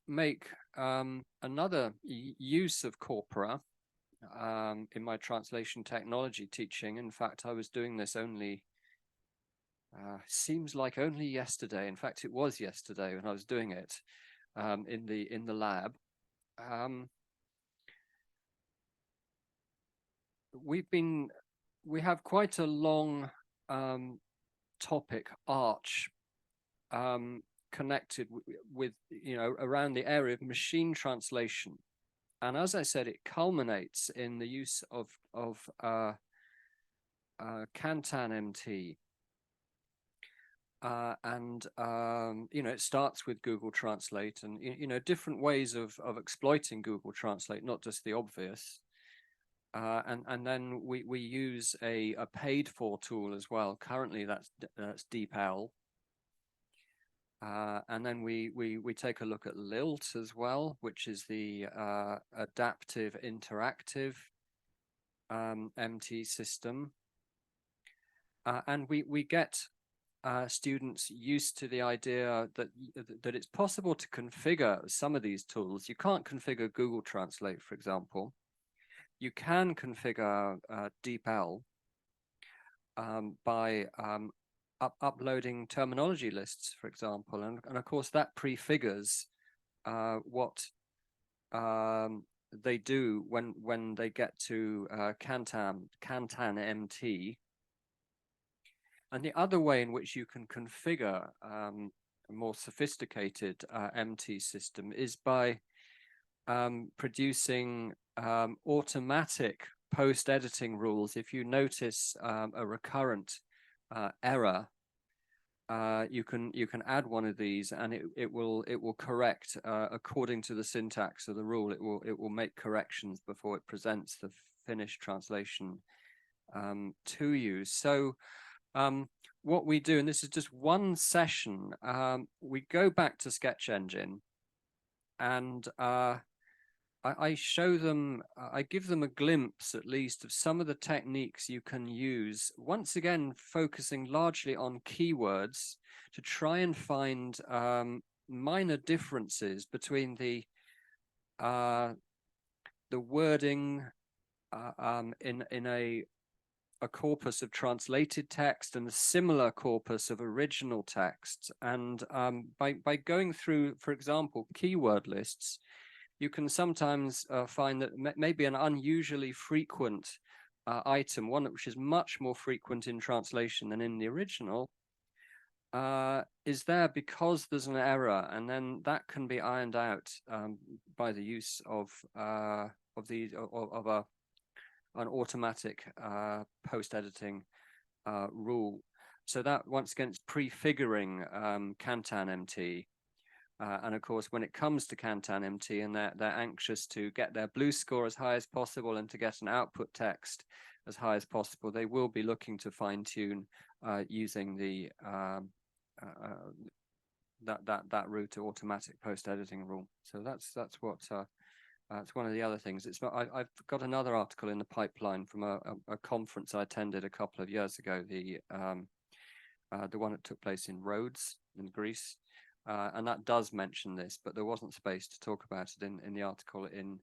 make another use of corpora in my translation technology teaching. In fact, I was doing this only seems like only yesterday. In fact, it was yesterday when I was doing it in the lab. We have quite a long topic arch connected with around the area of machine translation, and as I said, it culminates in the use of Kantan MT. It starts with Google Translate and, different ways of exploiting Google Translate, not just the obvious. And then we use a paid for tool as well. Currently, that's DeepL. And then we take a look at Lilt as well, which is the adaptive interactive MT system. And we get students used to the idea that it's possible to configure some of these tools. You can't configure Google Translate, for example. You can configure DeepL by uploading terminology lists, for example, and of course that prefigures what they do when they get to Kantan MT. And the other way in which you can configure a more sophisticated MT system is by producing automatic post-editing rules. If you notice a recurrent error, you can add one of these, and it will correct according to the syntax of the rule. It will make corrections before it presents the finished translation to you. So what we do, and this is just one session, we go back to Sketch Engine, and I show them, I give them a glimpse at least of some of the techniques you can use, once again focusing largely on keywords to try and find minor differences between the wording in a corpus of translated text and a similar corpus of original text. And by going through, for example, keyword lists, you can sometimes find that maybe an unusually frequent item, one which is much more frequent in translation than in the original, is there because there's an error, and then that can be ironed out by the use of an automatic post-editing rule. So that once again it's prefiguring Kantan MT. And of course, when it comes to Kantan MT and they're anxious to get their blue score as high as possible and to get an output text as high as possible, they will be looking to fine-tune using the that route to automatic post-editing rule. So that's what it's one of the other things. I've got another article in the pipeline from a conference I attended a couple of years ago, the one that took place in Rhodes in Greece. And that does mention this, but there wasn't space to talk about it in the article in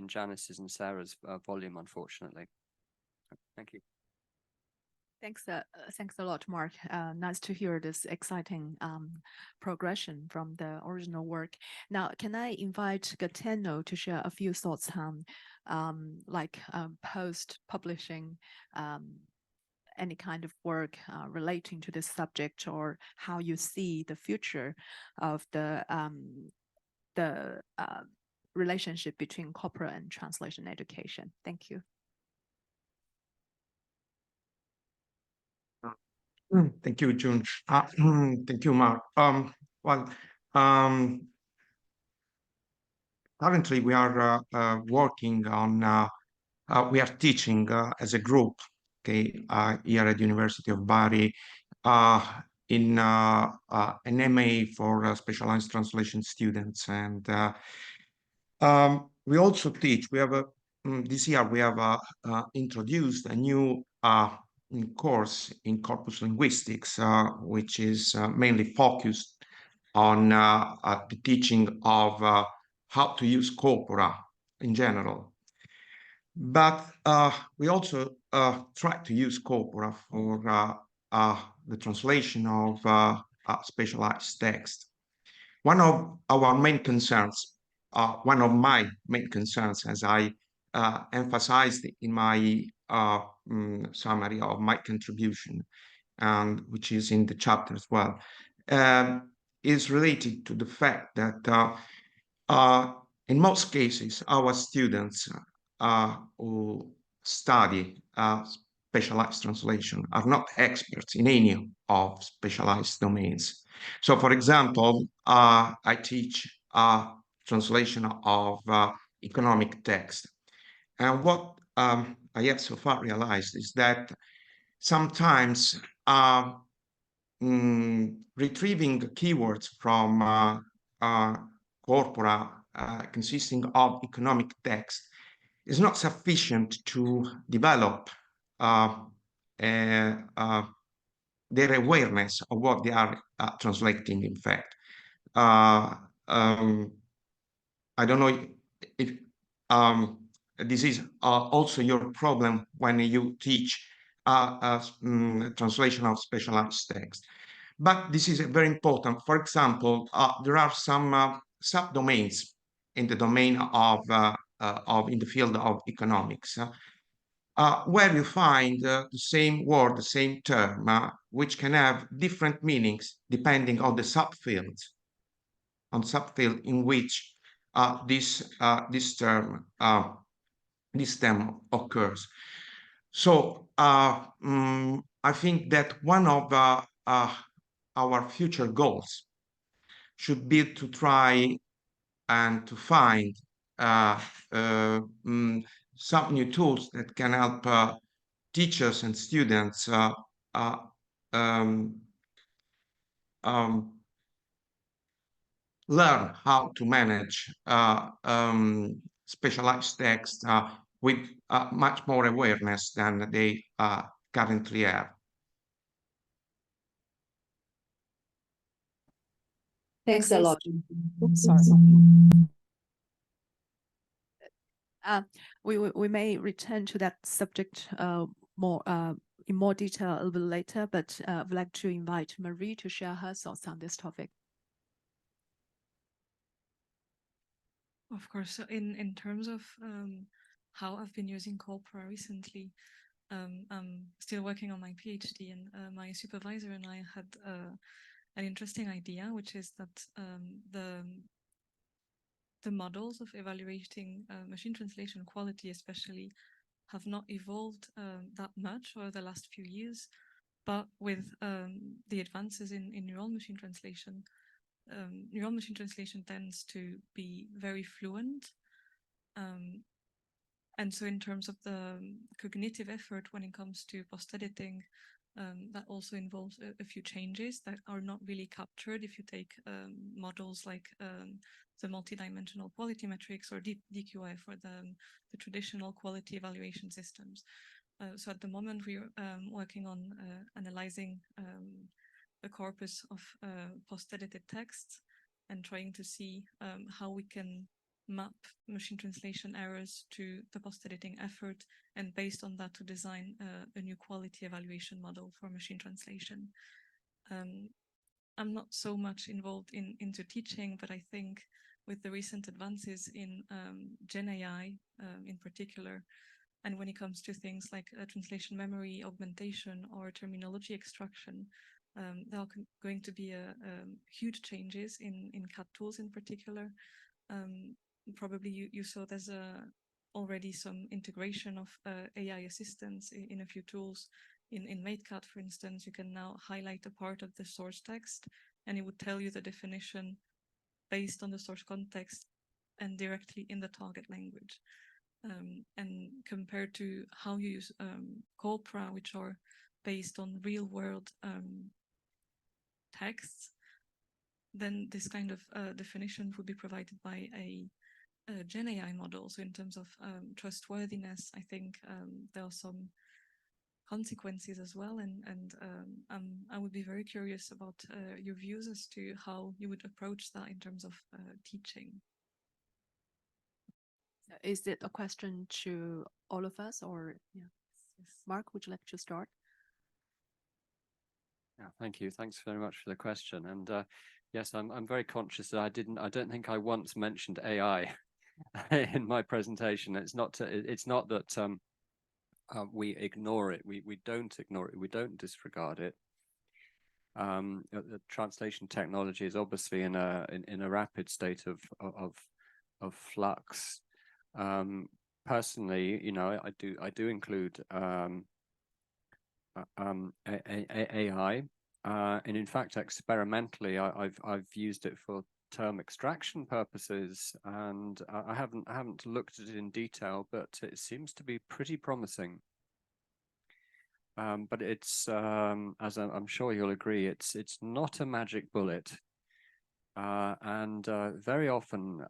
Janice's and Sarah's volume, unfortunately. Thank you. Thanks a lot, Mark. Nice to hear this exciting progression from the original work. Now, can I invite Gaetano to share a few thoughts on post-publishing any kind of work relating to this subject, or how you see the future of the relationship between corpora and translation education? Thank you. Thank you, June. Thank you, Mark. Currently we are working on, we are teaching as a group, okay, here at the University of Bari, in an MA for specialized translation students. And we also teach, we have this year we have introduced a new course in corpus linguistics, which is mainly focused on the teaching of how to use corpora in general. But we also try to use corpora for the translation of specialized text. One of our main concerns, one of my main concerns, as I emphasized in my summary of my contribution, and which is in the chapter as well, is related to the fact that in most cases, our students who study specialized translation are not experts in any of specialized domains. So, for example, I teach translation of economic text. And what I have so far realized is that sometimes retrieving keywords from corpora consisting of economic text is not sufficient to develop their awareness of what they are translating, in fact. I don't know if this is also your problem when you teach translation of specialized text. But this is very important. For example, there are some subdomains in the domain of in the field of economics, where you find the same word, the same term, which can have different meanings depending on the subfield in which this term occurs. So I think that one of our future goals should be to try and to find some new tools that can help teachers and students learn how to manage specialized text with much more awareness than they currently have. Thanks a lot. Oops, Sorry. We may return to that subject more in more detail a little bit later, but I'd like to invite Marie to share her thoughts on this topic. Of course, so in terms of how I've been using Corpora recently. I'm still working on my PhD, and my supervisor and I had an interesting idea, which is that the models of evaluating machine translation quality especially have not evolved that much over the last few years, but with the advances in neural machine translation tends to be very fluent. And so in terms of the cognitive effort when it comes to post-editing, that also involves a few changes that are not really captured if you take models like the multidimensional quality metrics or DQI for the traditional quality evaluation systems. So at the moment we're working on analyzing a corpus of post-edited texts and trying to see how we can map machine translation errors to the post-editing effort, and based on that to design a new quality evaluation model for machine translation. I'm not so much involved into teaching, but I think with the recent advances in Gen AI in particular, and when it comes to things like translation memory augmentation or terminology extraction, there are going to be huge changes in CAT tools in particular. Probably you saw there's already some integration of AI assistants in a few tools. In MateCat, for instance, you can now highlight a part of the source text and it would tell you the definition based on the source context and directly in the target language. And compared to how you use Corpora, which are based on real world texts, then this kind of definition would be provided by a Gen AI model. So in terms of trustworthiness, I think there are some consequences as well, and I would be very curious about your views as to how you would approach that in terms of teaching. Is it a question to all of us, or yeah? Mark, would you like to start? Yeah, thank you. Thanks very much for the question. And yes, I'm very conscious that I don't think I once mentioned AI in my presentation. It's not that we ignore it. We don't ignore it. We don't disregard it. The translation technology is obviously in a rapid state of flux. Personally, you know, I do include AI, and in fact, experimentally, I've used it for term extraction purposes, and I haven't looked at it in detail, but it seems to be pretty promising. But it's as I'm sure you'll agree, it's not a magic bullet, and very often,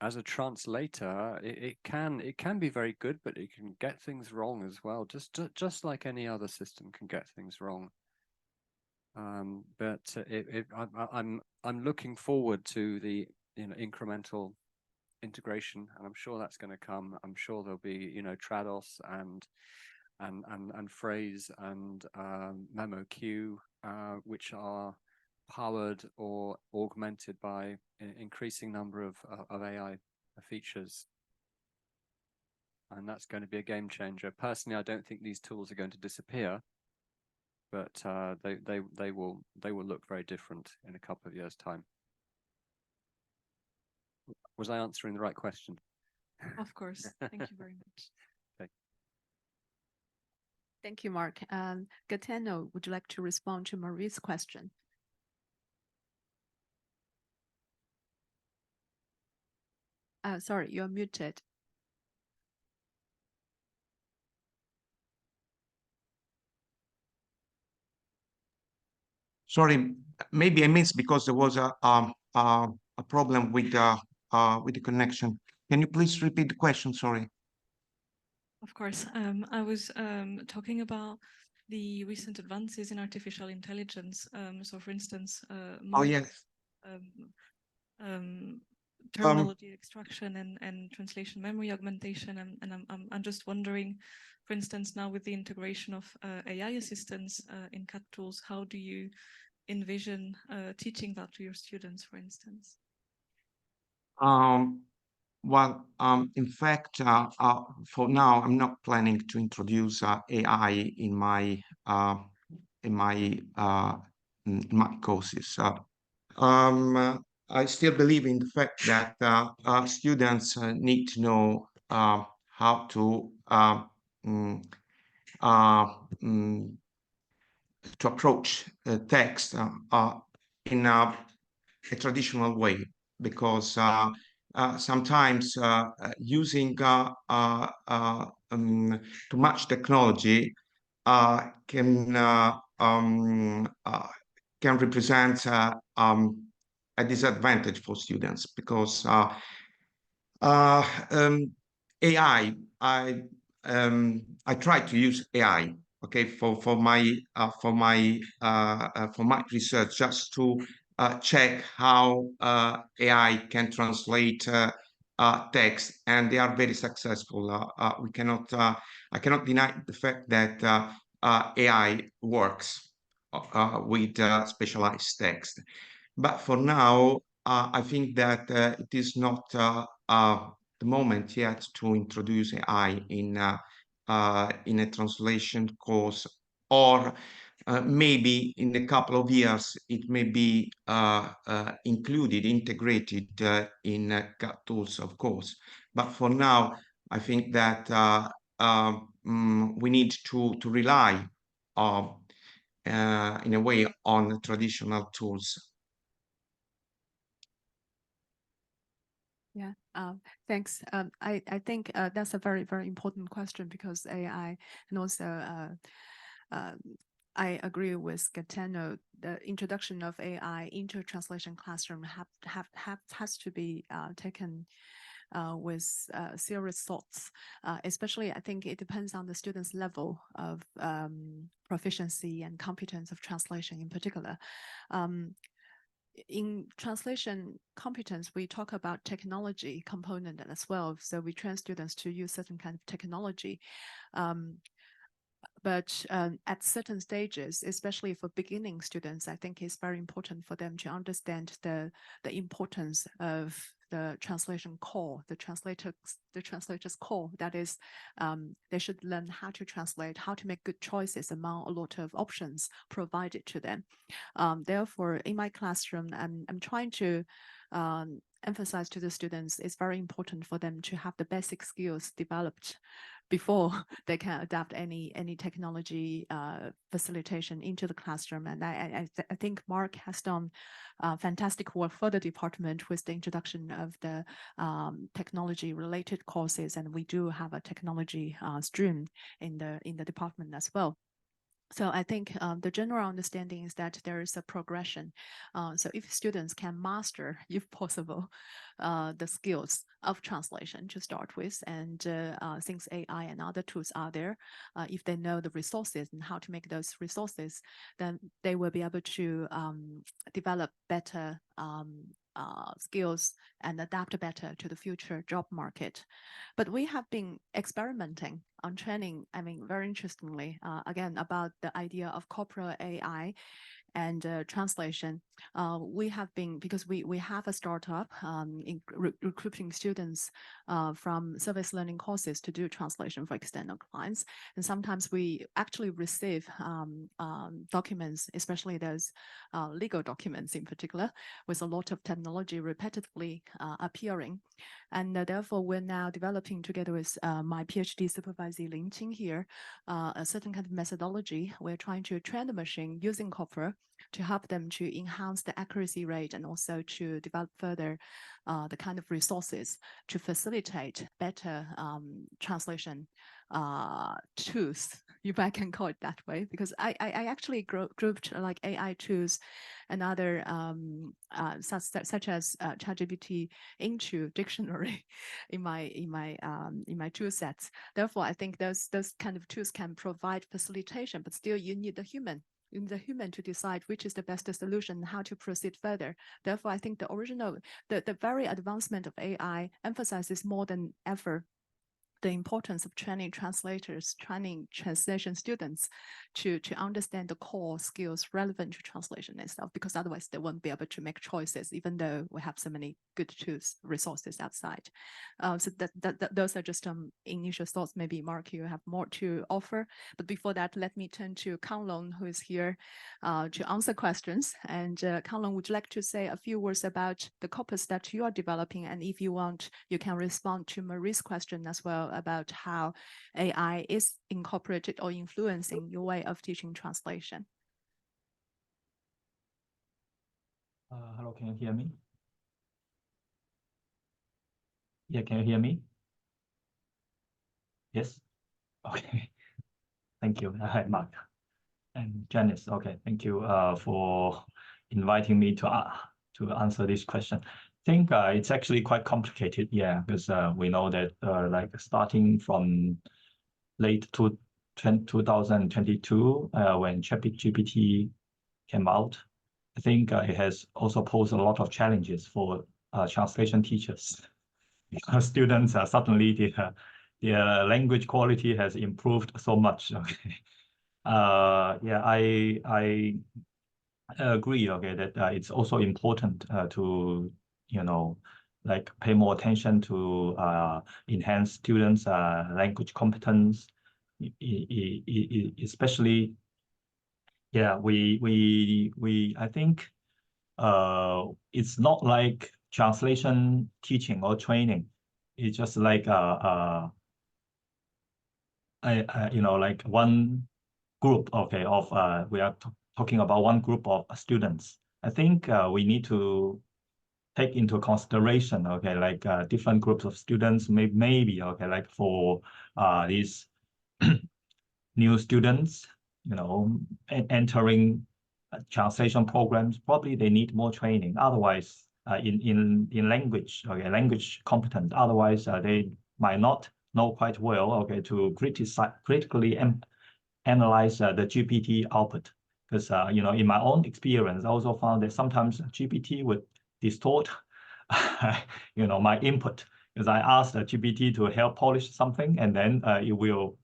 as a translator, it can be very good, but it can get things wrong as well, just like any other system can get things wrong. But I'm looking forward to the incremental integration, and I'm sure that's going to come. I'm sure there'll be Trados and phrase and memo queue, which are powered or augmented by an increasing number of AI features, and that's going to be a game changer. Personally, I don't think these tools are going to disappear, but they will look very different in a couple of years' time. Was I answering the right question? Of course. Thank you very much. Okay. Thank you, Mark. Gaetano, would you like to respond to Marie's question? Sorry, you're muted. Sorry, maybe I missed because there was a problem with the connection. Can you please repeat the question? Sorry. Of course. I was talking about the recent advances in artificial intelligence. So, for instance, Oh yes. Terminology extraction and translation memory augmentation, and I'm just wondering, for instance, now with the integration of AI assistants in CAT tools, how do you envision teaching that to your students, for instance? Well, in fact, for now, I'm not planning to introduce AI in my in my courses. I still believe in the fact that students need to know how mm, uh, mm, to approach text in a traditional way, because sometimes using too much technology can can represent a disadvantage for students, because uh, um, AI, I try to use AI, okay, for my research, just to check how AI can translate text, and they are very successful. We cannot I cannot deny the fact that AI works with specialized text. But for now, I think that it is not the moment yet to introduce AI in a translation course, or maybe in a couple of years it may be integrated in CAT tools, of course. But for now, I think that we need to rely in a way on traditional tools. Yeah, thanks. I think that's a very, very important question, because AI, and also I agree with Gaetano. The introduction of AI into a translation classroom has to be taken with serious thoughts. Especially, I think it depends on the student's level of proficiency and competence of translation in particular. In translation competence, we talk about technology component as well. So we train students to use certain kind of technology. But at certain stages, especially for beginning students, I think it's very important for them to understand the importance of the translation core, the translator's core. That is, they should learn how to translate, how to make good choices among a lot of options provided to them. Therefore, in my classroom, I'm trying to emphasize to the students, it's very important for them to have the basic skills developed before they can adapt any technology facilitation into the classroom. And I think Mark has done fantastic work for the department with the introduction of the technology related courses, and we do have a technology stream in the department as well. So I think the general understanding is that there is a progression. So if students can master, if possible, the skills of translation to start with, and since AI and other tools are there, if they know the resources and how to make those resources, then they will be able to develop better skills and adapt better to the future job market. But we have been experimenting on training, I mean, very interestingly, again, about the idea of Corpora AI and translation. We have been, because we have a startup in recruiting students from service learning courses to do translation for external clients. And sometimes we actually receive documents, especially those legal documents in particular, with a lot of terminology repetitively appearing. And therefore, we're now developing together with my PhD supervisor Lin Qing here, a certain kind of methodology. We're trying to train the machine using Corpora to help them to enhance the accuracy rate, and also to develop further the kind of resources to facilitate better translation tools, if I can call it that way, because I actually grouped like AI tools and other such as ChatGPT into dictionary in my tool sets. Therefore, I think those kind of tools can provide facilitation, but still you need the human. You need the human to decide which is the best solution and how to proceed further. Therefore, I think the very advancement of AI emphasizes more than ever the importance of training translators, training translation students to understand the core skills relevant to translation and stuff, because otherwise they won't be able to make choices, even though we have so many good tools, resources outside. So those are just initial thoughts. Maybe Mark, you have more to offer. But before that, let me turn to Kanglong, who is here to answer questions. And Kanglong, would you like to say a few words about the corpus that you are developing? And if you want, you can respond to Marie's question as well about how AI is incorporated or influencing your way of teaching translation. Hello, can you hear me? Yeah, can you hear me? Yes? Okay. Thank you. Hi, Mark and Janice. Okay, thank you for inviting me to answer this question. I think it's actually quite complicated, yeah, because we know that like starting from late 2022, when ChatGPT came out, I think it has also posed a lot of challenges for translation teachers, because students are suddenly their language quality has improved so much. Okay, yeah, I agree. Okay, that it's also important to like pay more attention to enhance students' language competence, especially. Yeah, I think it's not like translation teaching or training. It's just like like one group, okay, of we are talking about one group of students. I think we need to take into consideration, okay, like different groups of students, maybe, okay, like for these new students, entering translation programs, probably they need more training. Otherwise, in language, okay, language competence. Otherwise, they might not know quite well, okay, to critically analyze the GPT output. Because in my own experience, I also found that sometimes GPT would distort, my input. Because I asked GPT to help polish something, and then it will,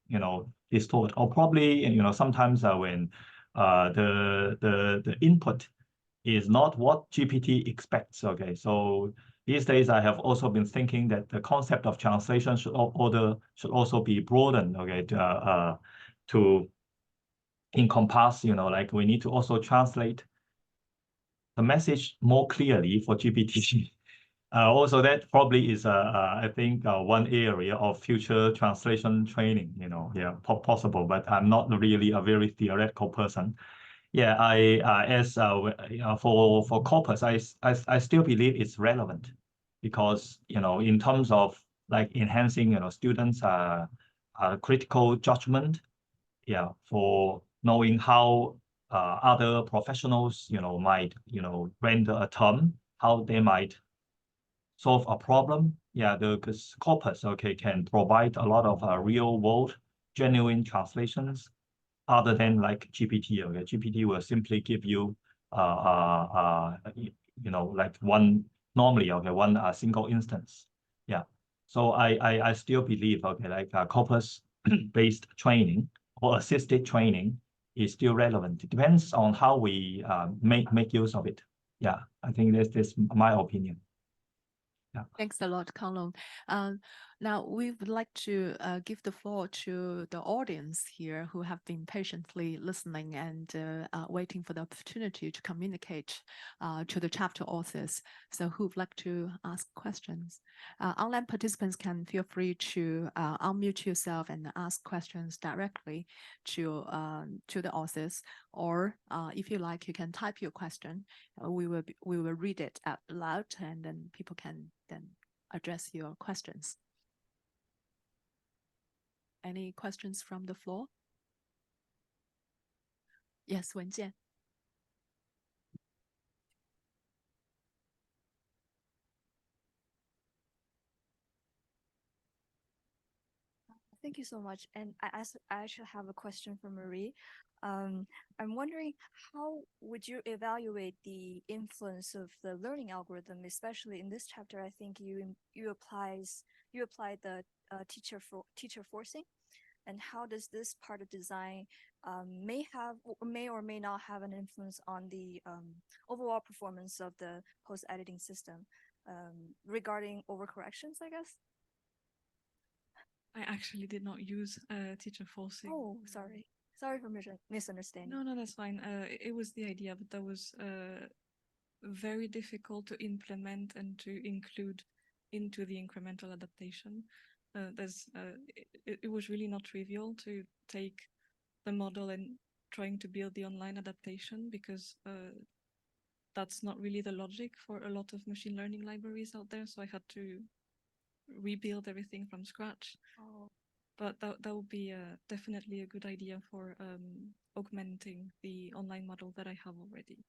distort. Or probably, sometimes when the input is not what GPT expects. Okay, so these days I have also been thinking that the concept of translation should also be broadened. Okay, to encompass, like we need to also translate the message more clearly for GPT. Also, that probably is, I think, one area of future translation training, yeah, possible, but I'm not really a very theoretical person. Yeah, for corpus, I still believe it's relevant because, in terms of like enhancing, students' critical judgment, yeah, for knowing how other professionals, might, render a term, how they might solve a problem. Yeah, because corpus, okay, can provide a lot of real world, genuine translations other than like GPT. Okay, GPT will simply give you, like one single instance. Yeah, so I still believe, okay, like corpus based training or assisted training is still relevant. It depends on how we make use of it. Yeah, I think that's my opinion. Yeah. Thanks a lot, Kanglong. Now we would like to give the floor to the audience here who have been patiently listening and waiting for the opportunity to communicate to the chapter authors. So who would like to ask questions? Online participants can feel free to unmute yourself and ask questions directly to the authors. Or if you like, you can type your question. We will read it out loud, and then people can then address your questions. Any questions from the floor? Yes, Wenjian. Thank you so much. And I actually have a question for Marie. I'm wondering, how would you evaluate the influence of the learning algorithm, especially in this chapter? I think you applies you applied the teacher forcing, and how does this part of design may or may not have an influence on the overall performance of the post-editing system regarding overcorrections, I guess? I actually did not use teacher forcing. Oh, sorry. Sorry for misunderstanding. No, that's fine. It was the idea, but that was very difficult to implement and to include into the incremental adaptation. It was really not trivial to take the model and trying to build the online adaptation, because that's not really the logic for a lot of machine learning libraries out there. So I had to rebuild everything from scratch. Oh. But that would be definitely a good idea for augmenting the online model that I have already.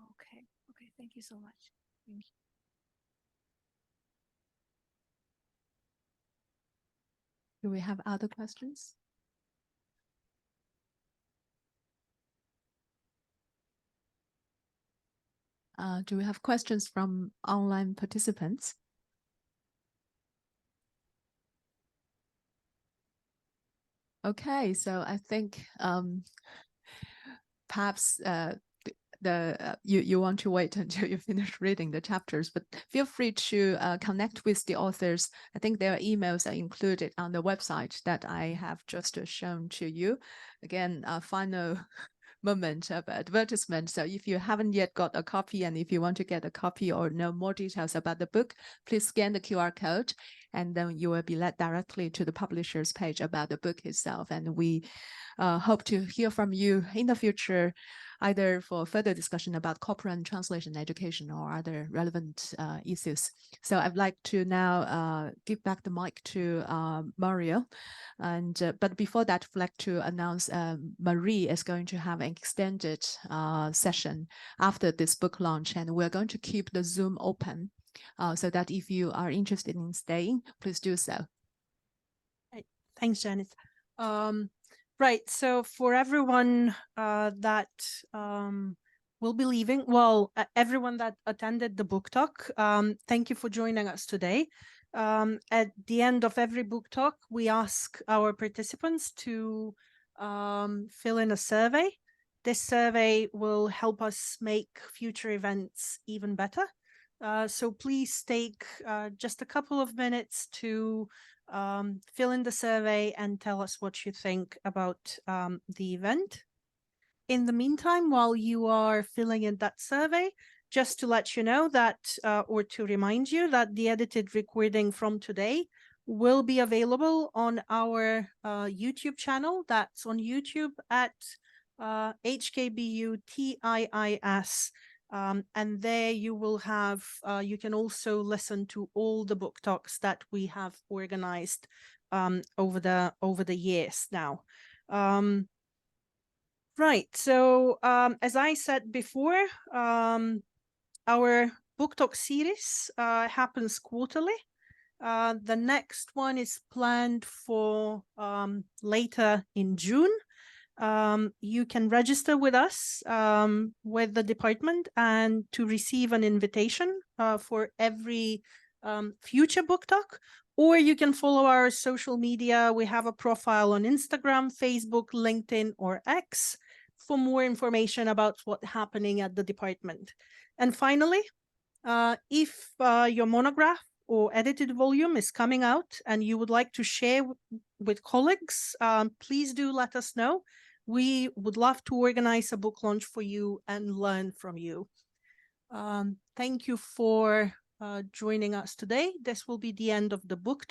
Okay. Okay. Thank you so much. Thank you. Do we have other questions? Do we have questions from online participants? Okay, so I think perhaps you want to wait until you finish reading the chapters, but feel free to connect with the authors. I think their emails are included on the website that I have just shown to you. Again, a final moment of advertisement. So if you haven't yet got a copy, and if you want to get a copy or know more details about the book, please scan the QR code, and then you will be led directly to the publisher's page about the book itself. And we hope to hear from you in the future, either for further discussion about Corpora and translation education or other relevant issues. So I'd like to now give back the mic to Mario. And but before that, I'd like to announce Marie is going to have an extended session after this book launch, and we're going to keep the Zoom open so that if you are interested in staying, please do so. Right. Thanks, Janice. Right, so for everyone that will be leaving, well, everyone that attended the book talk, thank you for joining us today. At the end of every book talk, we ask our participants to fill in a survey. This survey will help us make future events even better. So please take just a couple of minutes to fill in the survey and tell us what you think about the event. In the meantime, while you are filling in that survey, just to let you know that, or to remind you that the edited recording from today will be available on our YouTube channel. That's on YouTube at HKBU-TIIS. And there you will have, you can also listen to all the book talks that we have organized over the years now. Right, so as I said before, our book talk series happens quarterly. The next one is planned for later in June. You can register with us, with the department, and to receive an invitation for every future book talk, or you can follow our social media. We have a profile on Instagram, Facebook, LinkedIn, or X for more information about what's happening at the department. And finally, if your monograph or edited volume is coming out and you would like to share with colleagues, please do let us know. We would love to organize a book launch for you and learn from you. Thank you for joining us today. This will be the end of the book talk.